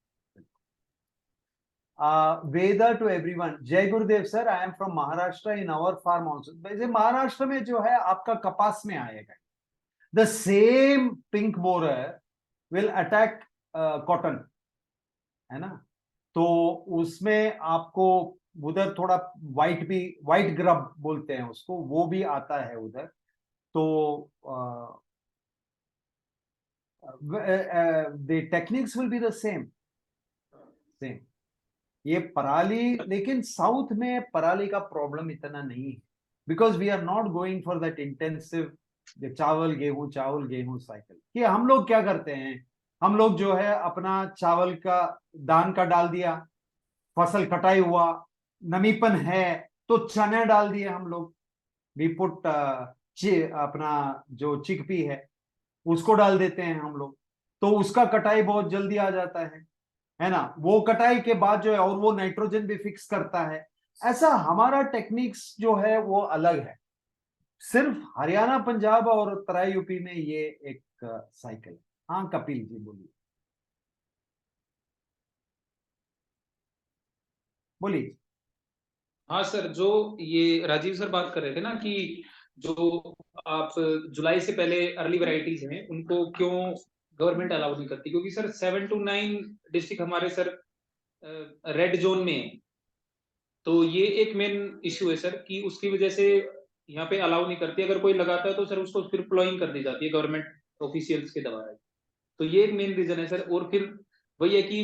वेदा टू एवरीवन, जय Gurudev sir, I am from Maharashtra, in our farm also. वैसे महाराष्ट्र में जो है आपका कपास में आएगा, the same pink borer will attack cotton, है ना। तो उसमें आपको उधर थोड़ा व्हाइट ग्रब बोलते हैं उसको, वो भी आता है उधर। तो the techniques will be the same. ये पराली, लेकिन साउथ में पराली का प्रॉब्लम इतना नहीं है, because we are not going for that intensive chawal gehun cycle. कि हम लोग क्या करते हैं, हम लोग जो है अपना चावल का दान का डाल दिया, फसल कटाई हुआ, नमीपन है तो चने डाल दिए हम लोग, वी पुट अपना जो चिकपी है उसको डाल देते हैं हम लोग, तो उसका कटाई बहुत जल्दी आ जाता है ना। वो कटाई के बाद जो है, और वो नाइट्रोजन भी फिक्स करता है। ऐसा हमारा टेक्निक्स जो है वो अलग है। सिर्फ हरियाणा, पंजाब और तराई यूपी में ये एक साइकिल है। हाँ कपिल जी बोलिए, बोलिए। हाँ सर, जो ये राजीव सर बात कर रहे थे ना कि जो आप जुलाई से पहले अर्ली वैरायटीज हैं उनको क्यों गवर्नमेंट अलाउ नहीं करती, क्योंकि सर 7 to 9 डिस्ट्रिक्ट हमारे सर रेड जोन में है। तो ये एक मेन इश्यू है सर कि उसकी वजह से यहाँ पे अलाउ नहीं करती। अगर कोई लगाता है तो सर उसको फिर प्लॉइंग कर दी जाती है गवर्नमेंट ऑफिशियल्स के द्वारा। तो ये एक मेन रीजन है सर। और फिर वही है कि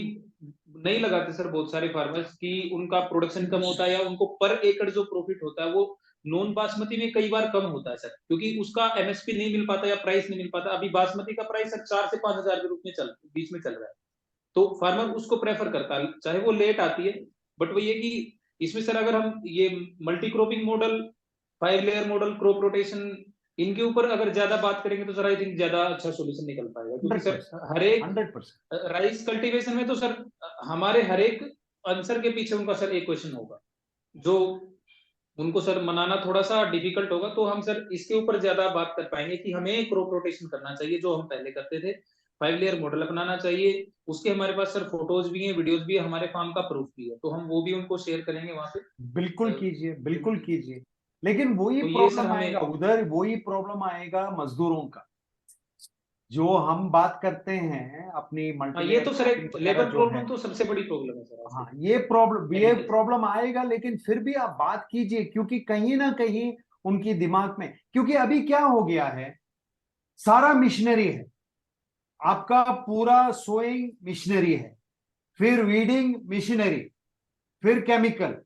नहीं लगाते सर बहुत सारे फार्मर्स की उनका प्रोडक्शन कम होता है या उनको पर एकड़ जो प्रॉफिट होता है वो नॉन बासमती में कई बार कम होता है सर, क्योंकि उसका एमएसपी नहीं मिल पाता या प्राइस नहीं मिल पाता। अभी बासमती का प्राइस सर 4 से 5 हजार के रूप में बीच में चल रहा है, तो फार्मर उसको प्रेफर करता है, चाहे वो लेट आती है। बट वही है कि इसमें सर अगर हम ये multi cropping model, 5 layer model, crop rotation, इनके ऊपर अगर ज्यादा बात करेंगे तो सर आई थिंक ज्यादा अच्छा सॉल्यूशन निकल पाएगा। क्योंकि सर हर एक 100%। राइस कल्टीवेशन में तो सर हमारे हर एक आंसर के पीछे उनका सर एक क्वेश्चन होगा जो उनको सर मनाना थोड़ा सा डिफिकल्ट होगा। तो हम सर इसके ऊपर ज्यादा बात कर पाएंगे कि हमें क्रॉप रोटेशन करना चाहिए जो हम पहले करते थे, 5 लेयर मॉडल अपनाना चाहिए। उसके हमारे पास सर फोटोज भी हैं, वीडियोज भी है, हमारे फार्म का प्रूफ भी है, तो हम वो भी उनको शेयर करेंगे वहां पे। बिल्कुल कीजिए, बिल्कुल कीजिए। लेकिन वही तो ये सर प्रॉब्लम आएगा हमें उधर, वही प्रॉब्लम आएगा मजदूरों का। जो हम बात करते हैं अपनी हाँ, मल्टी ये तो सर क्रॉपिंग एक वगैरह लेबर जो है, प्रॉब्लम तो सबसे बड़ी प्रॉब्लम है सर। हाँ ये प्रॉब्लम आएगा। लेकिन फिर भी आप बात कीजिए, क्योंकि कहीं ना कहीं उनकी दिमाग में, क्योंकि अभी क्या हो गया है, सारा मिशनरी है। आपका पूरा सोइंग मिशनरी है, फिर वीडिंग मिशनरी, फिर केमिकल,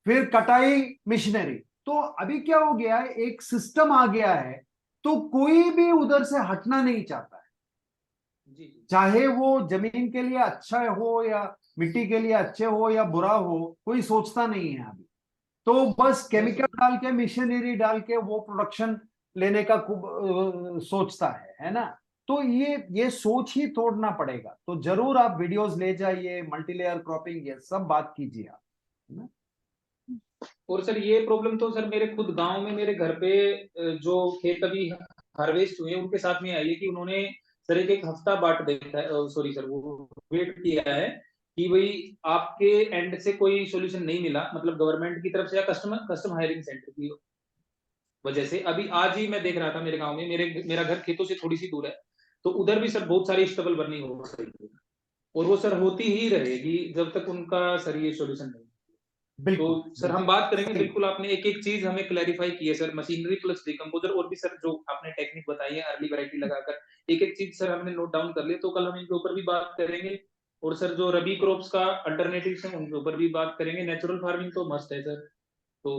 फिर कटाई मिशनरी। तो अभी क्या हो गया है, एक सिस्टम आ गया है, तो कोई भी उधर से हटना नहीं चाहता है। जी चाहे वो जमीन के लिए अच्छा हो या मिट्टी के लिए अच्छे हो या बुरा हो, कोई सोचता नहीं है अभी। तो बस केमिकल डाल के, मिशनरी डाल के वो प्रोडक्शन लेने का खूब सोचता है ना। तो ये सोच ही तोड़ना पड़ेगा। तो जरूर आप वीडियोस ले जाइए, मल्टीलेयर क्रॉपिंग, ये सब बात कीजिए आप, है ना। और सर ये प्रॉब्लम तो सर मेरे खुद गांव में मेरे घर पे जो खेत अभी हार्वेस्ट हुए उनके साथ में आई है कि उन्होंने सर एक हफ्ता बाट देखा है, सॉरी सर वो वेट किया है कि भाई आपके एंड से कोई सोल्यूशन नहीं मिला, मतलब गवर्नमेंट की तरफ से या कस्टम हायरिंग सेंटर की वजह से। अभी आज ही मैं देख रहा था मेरे गांव में, मेरा घर खेतों से थोड़ी सी दूर है, तो उधर भी सर बहुत सारी स्ट्रगल बर्निंग हो रही है और वो सर होती ही रहेगी जब तक उनका सर ये सोल्यूशन नहीं। तो बिल्कुल सर हम बात करेंगे, सही। बिल्कुल आपने एक एक चीज हमें क्लैरिफाई की है सर, मशीनरी प्लस डिकम्पोजर और भी सर जो आपने टेक्निक बताई है अर्ली वैरायटी लगाकर, एक एक चीज सर हमने नोट डाउन कर लिया। तो कल हम इनके ऊपर भी बात करेंगे। और सर जो रबी क्रॉप्स का अल्टरनेटिव है उनके ऊपर भी बात करेंगे। नेचुरल फार्मिंग तो मस्ट है सर, तो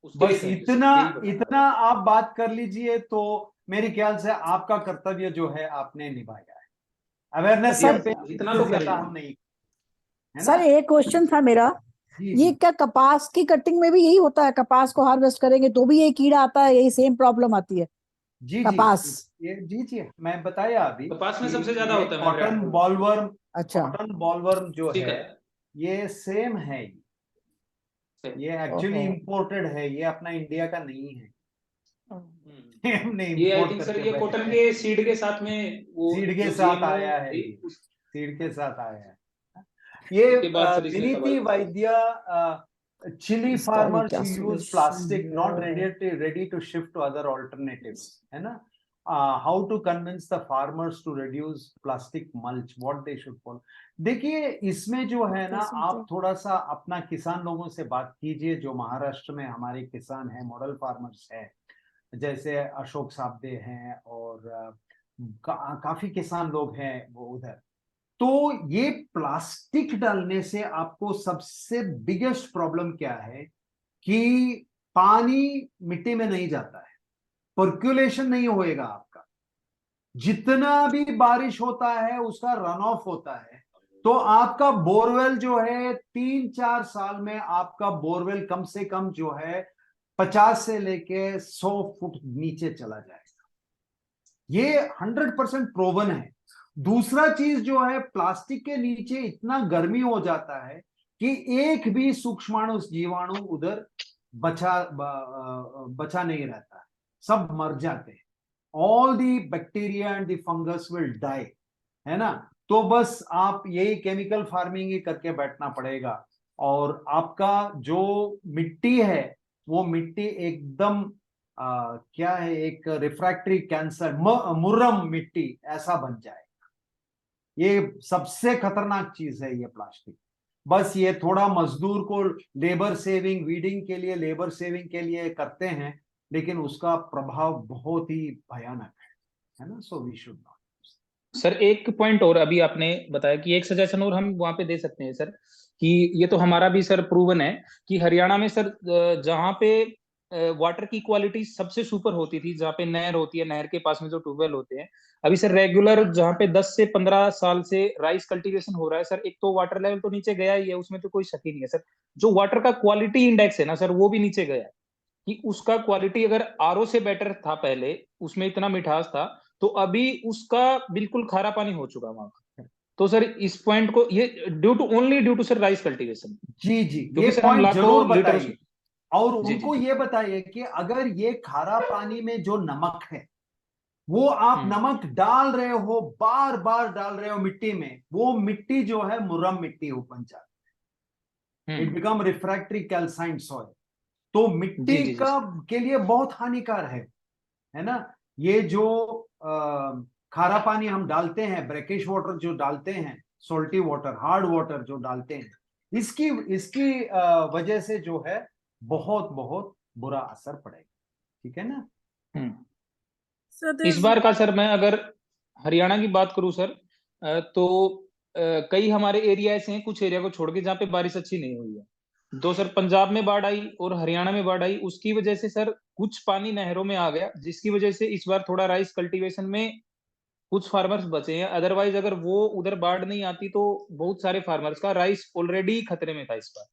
उसके लिए बस थैंक यू सर, इतना यही बताना इतना आप बात कर लीजिए तो मेरे ख्याल से आपका कर्तव्य जो है आपने निभाया है। अवेयरनेस सर कैंपेन इतना से तो ज्यादा करेंगे। हम नहीं, है सर ना। एक क्वेश्चन था मेरा, जी ये जी क्या कपास की कटिंग में भी यही होता है? कपास को हार्वेस्ट करेंगे तो भी ये कीड़ा आता है, यही सेम प्रॉब्लम आती है? जी जी। कपास। ये जी जी मैं बताया अभी कपास में कि सबसे ज्यादा ये होता है, मैं कॉटन आपको बॉलवर्म, अच्छा। कॉटन बॉलवर्म जो ठीक है है ये सेम है। ये एक्चुअली ओहो। इंपोर्टेड है, ये अपना इंडिया का नहीं है। हमने ये आई इंपोर्ट थिंक सर करके ये बैठे कॉटन हैं। के सीड के साथ में वो सीड के जो साथ जीएमओ आया है ये, उस सीड के साथ आया है। ये उसके बाद सर इसने विनीति तबाही की। वैद्य, chili इसका भी farmers क्या use solution plastic, not है? ready to shift to other alternatives, है ना। How to convince the farmers to reduce plastic mulch, what they should follow। देखिए इसमें जो है ना, आप थोड़ा सा अपना किसान लोगों से बात कीजिए जो महाराष्ट्र में हमारे किसान हैं, मॉडल फार्मर्स हैं, जैसे अशोक साबदे हैं और काफी किसान लोग हैं वो उधर। तो ये प्लास्टिक डालने से आपको सबसे बिगेस्ट प्रॉब्लम क्या है कि पानी मिट्टी में नहीं जाता है, पर्कुलेशन नहीं होएगा आपका। जितना भी बारिश होता है उसका रन ऑफ होता है, तो आपका बोरवेल जो है 3-4 साल में आपका बोरवेल कम से कम जो है 50 से लेके 100 फुट नीचे चला जाएगा। ये 100% प्रोवन है। दूसरा चीज जो है, प्लास्टिक के नीचे इतना गर्मी हो जाता है कि एक भी सूक्ष्माणु जीवाणु उधर बचा नहीं रहता है, सब मर जाते हैं। All the bacteria and the fungus will die, है ना। तो बस आप यही केमिकल फार्मिंग ही करके बैठना पड़ेगा, और आपका जो मिट्टी है वो मिट्टी एकदम क्या है, एक रिफ्रैक्टरी कैंसर मुर्रम मिट्टी ऐसा बन जाएगा। ये सबसे खतरनाक चीज है ये प्लास्टिक। बस ये थोड़ा मजदूर को लेबर सेविंग, वीडिंग के लिए, लेबर सेविंग के लिए करते हैं, लेकिन उसका प्रभाव बहुत ही भयानक है ना। So we should not. Sir एक पॉइंट और अभी आपने बताया कि एक सजेशन और हम वहां पे दे सकते हैं सर, कि ये तो हमारा भी सर प्रूवन है कि हरियाणा में सर जहाँ पे वाटर की क्वालिटी सबसे सुपर होती थी, जहाँ पे नहर होती है, नहर के पास में जो ट्यूबवेल होते हैं, अभी सर रेगुलर जहाँ पे 10 से 15 साल से राइस कल्टीवेशन हो रहा है सर, एक तो वाटर लेवल तो नीचे गया ही है, उसमें तो कोई शक ही नहीं है सर। जो वाटर का क्वालिटी इंडेक्स है ना सर, वो भी नीचे गया है, कि उसका क्वालिटी अगर आरओ से बेटर था पहले, उसमें इतना मिठास था, तो अभी उसका बिल्कुल खारा पानी हो चुका वहां का। तो सर इस पॉइंट को, ये only due to sir rice cultivation. जी जी, ये क्योंकि सर हम पॉइंट जरूर लाखों लीटर बताइए, और जी उनको जी ये बताइए कि अगर ये खारा पानी में जो नमक है, वो आप नमक डाल रहे हो, बार बार डाल रहे हो मिट्टी में, वो मिट्टी जो है मुर्रम मिट्टी बन जाती है। It become refractory calcine soil. तो जी मिट्टी जी जी का सर। के लिए बहुत हानिकार है ना। ये जो खारा पानी हम डालते हैं, ब्रैकिश वाटर जो डालते हैं, सोल्टी वाटर, हार्ड वाटर जो डालते हैं, इसकी इसकी वजह से जो है बहुत बहुत बुरा असर पड़ेगा। ठीक है ना। So इस there's बार का सर मैं अगर हरियाणा की बात करूं सर, तो कई हमारे एरिया ऐसे हैं, कुछ एरिया को छोड़ के, जहाँ पे बारिश अच्छी नहीं हुई है। दो सर पंजाब में बाढ़ आई और हरियाणा में बाढ़ आई, उसकी वजह से सर कुछ पानी नहरों में आ गया, जिसकी वजह से इस बार थोड़ा राइस कल्टीवेशन में कुछ फार्मर्स बचे हैं। अदरवाइज अगर वो उधर बाढ़ नहीं आती तो बहुत सारे फार्मर्स का राइस ऑलरेडी खतरे में था इस बार।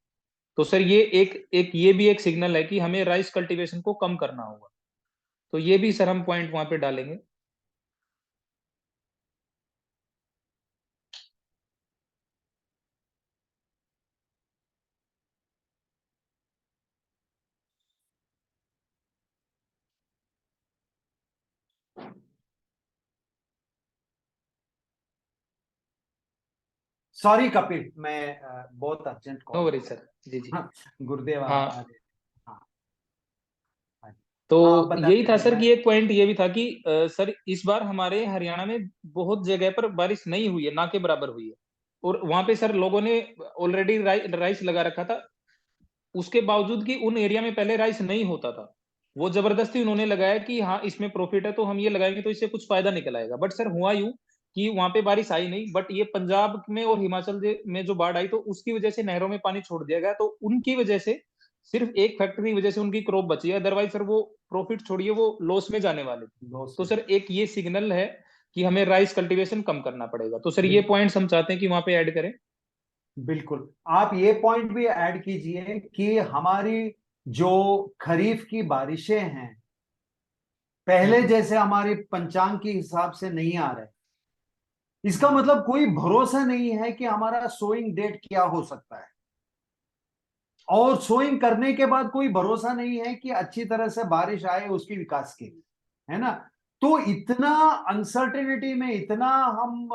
तो सर ये एक ये भी एक सिग्नल है कि हमें राइस कल्टीवेशन को कम करना होगा। तो ये भी सर हम पॉइंट वहां पे डालेंगे। सॉरी कपिल, मैं बहुत urgent no call. Worry sir. जी जी। गुरुदेव हाँ, हाँ। तो यही था बताइए। सर कि एक पॉइंट ये भी था कि सर इस बार हमारे हरियाणा में बहुत जगह पर बारिश नहीं हुई है, ना के बराबर हुई है। और वहां पे सर लोगों ने ऑलरेडी राइस लगा रखा था, उसके बावजूद कि उन एरिया में पहले राइस नहीं होता था, वो जबरदस्ती उन्होंने लगाया कि हाँ इसमें प्रॉफिट है तो हम ये लगाएंगे तो इससे कुछ फायदा निकल आएगा। बट सर हुआ यूं कि वहां पे बारिश आई नहीं, बट ये पंजाब में और हिमाचल में जो बाढ़ आई, तो उसकी वजह से नहरों में पानी छोड़ दिया गया, तो उनकी वजह से सिर्फ एक फैक्ट्री की वजह से उनकी क्रॉप बची है, अदरवाइज सर वो प्रॉफिट छोड़िए वो लॉस में जाने वाले थे। तो सर एक ये सिग्नल है कि हमें राइस कल्टीवेशन कम करना पड़ेगा। तो सर ये पॉइंट्स हम चाहते हैं कि वहां पे ऐड करें। बिल्कुल, आप ये पॉइंट भी ऐड कीजिए कि हमारी जो खरीफ की बारिशें हैं, पहले जैसे हमारे पंचांग के हिसाब से नहीं आ रहे। इसका मतलब कोई भरोसा नहीं है कि हमारा सोइंग डेट क्या हो सकता है, और सोइंग करने के बाद कोई भरोसा नहीं है कि अच्छी तरह से बारिश आए उसकी विकास के लिए, है ना। तो इतना अनसर्टेनिटी में, इतना हम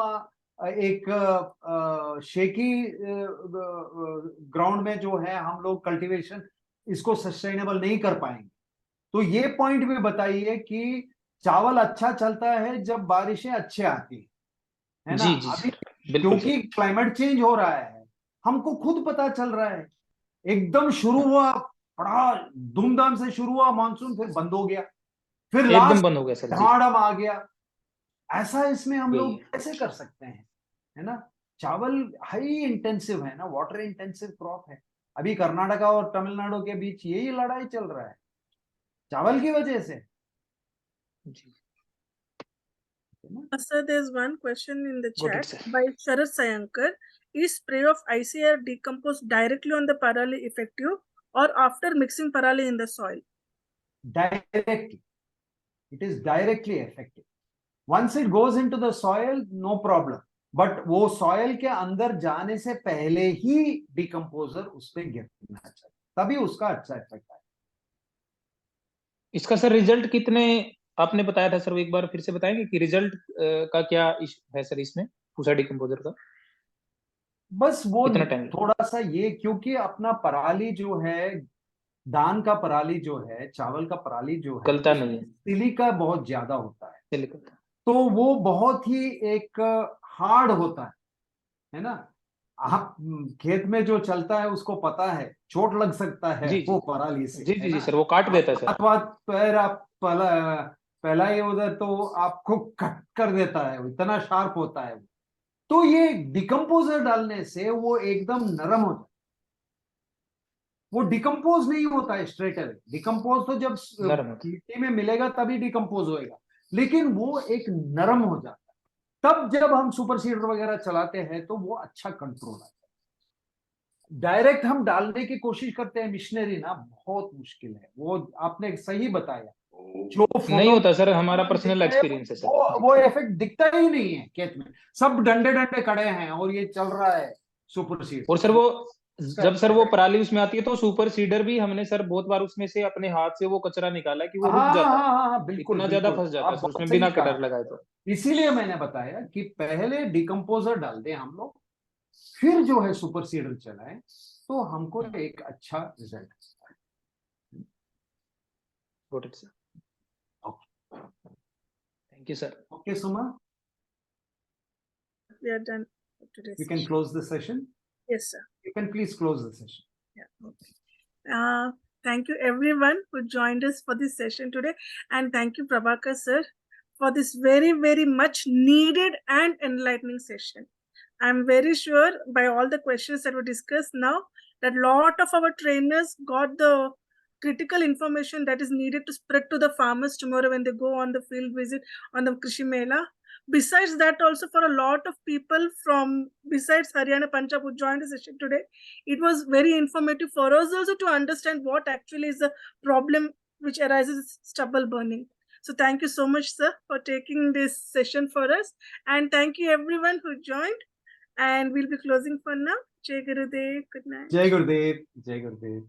एक शेकी ग्राउंड में जो है हम लोग कल्टीवेशन इसको सस्टेनेबल नहीं कर पाएंगे। तो ये पॉइंट भी बताइए कि चावल अच्छा चलता है जब बारिशें अच्छे आती है ना। जी जी अभी सर, बिल्कुल क्योंकि सर। क्लाइमेट चेंज हो रहा है, हमको खुद पता चल रहा है। एकदम शुरू हुआ, बड़ा धूमधाम से शुरू हुआ मानसून, फिर बंद हो गया, फिर एकदम लास्ट बंद हो गया सर। जी झाड़म आ गया। ऐसा इसमें हम यही लोग है। कैसे कर सकते हैं, है ना। चावल हाई इंटेंसिव है ना, वाटर इंटेंसिव क्रॉप है। अभी कर्नाटका और तमिलनाडु के बीच यही लड़ाई चल रहा है चावल की वजह से। जी Sir, there's one question in the Got it, chat sir. by Sharat Sayankar. Is spray of ICR decomposed directly on the parali effective or after mixing parali in the soil? Directly. It is directly effective. Once it goes into the soil, no problem. But वो soil के अंदर जाने से पहले ही decomposer उस पे गिरना चाहिए, तभी उसका अच्छा इफेक्ट आए। इसका सर रिजल्ट कितने आपने बताया था सर, एक बार फिर से बताएंगे कि रिजल्ट का क्या है सर इसमें पूसा डिकम्पोजर का? बस वो कितना टाइम थोड़ा सा ये, क्योंकि अपना पराली जो है, धान का पराली जो है, चावल का पराली जो है, गलता नहीं है, सिलिका बहुत ज्यादा होता है, सिलिकॉन। तो वो बहुत ही एक हार्ड होता है ना। आप खेत में जो चलता है उसको पता है चोट लग सकता है जी वो जी पराली से, जी है जी जी ना। सर, वो काट देता है सर। हाथ वाथ पैर आप पहला ये उधर तो आपको कट कर देता है, इतना शार्प होता है। तो ये डिकम्पोजर डालने से वो एकदम नरम हो जाता है, वो डिकम्पोज नहीं होता है स्ट्रेट अवे। डिकम्पोज तो जब नरम होता है। मिट्टी में मिलेगा तभी डिकम्पोज होएगा, लेकिन वो एक नरम हो जाता है। तब जब हम सुपर सीडर वगैरह चलाते हैं तो वो अच्छा कंट्रोल आता है। डायरेक्ट हम डालने की कोशिश करते हैं मिशनरी ना, बहुत मुश्किल है वो, आपने सही बताया। जो नहीं होता सर, हमारा पर्सनल दिखता है, एक्सपीरियंस है सर। वो इफेक्ट दिखता ही नहीं है खेत में, सब डंडे डंडे खड़े हैं और ये चल रहा है सुपर सीडर। और सर वो जब सर वो पराली उसमें आती है तो सुपर सीडर भी हमने सर बहुत बार उसमें से अपने हाथ से वो कचरा निकाला कि वो रुक हाँ जाता है, हाँ हाँ बिल्कुल इतना ज्यादा बिल्कुल, फंस जाता आप है सर बहुत उसमें सही बिना कहा। कटर लगाए तो। इसीलिए मैंने बताया कि पहले डिकम्पोजर डाल दें हम लोग, फिर जो है सुपर सीडर चलाएं, तो हमको एक अच्छा रिजल्ट मिलता है। Got it, sir. Thank you, sir. Okay, Suma, We are done for today's you can session. close the session. Yes, sir. You can please close the session. Yeah. Okay. Thank you everyone who joined us for this session today, and thank you Prabhakar sir for this very, very much needed and enlightening session. I'm very sure by all the questions that were discussed now that lot of our trainers got the critical information that is needed to spread to the farmers tomorrow when they go on the field visit on the Krishi Mela. Besides that, also for a lot of people from besides Haryana, Punjab who joined the session today, it was very informative for us also to understand what actually is the problem which arises with stubble burning. So thank you so much, sir, for taking this session for us. And thank you everyone who joined. And we'll be closing for now. Jai Gurudev. Good night. Jai Gurudev. Jai Gurudev.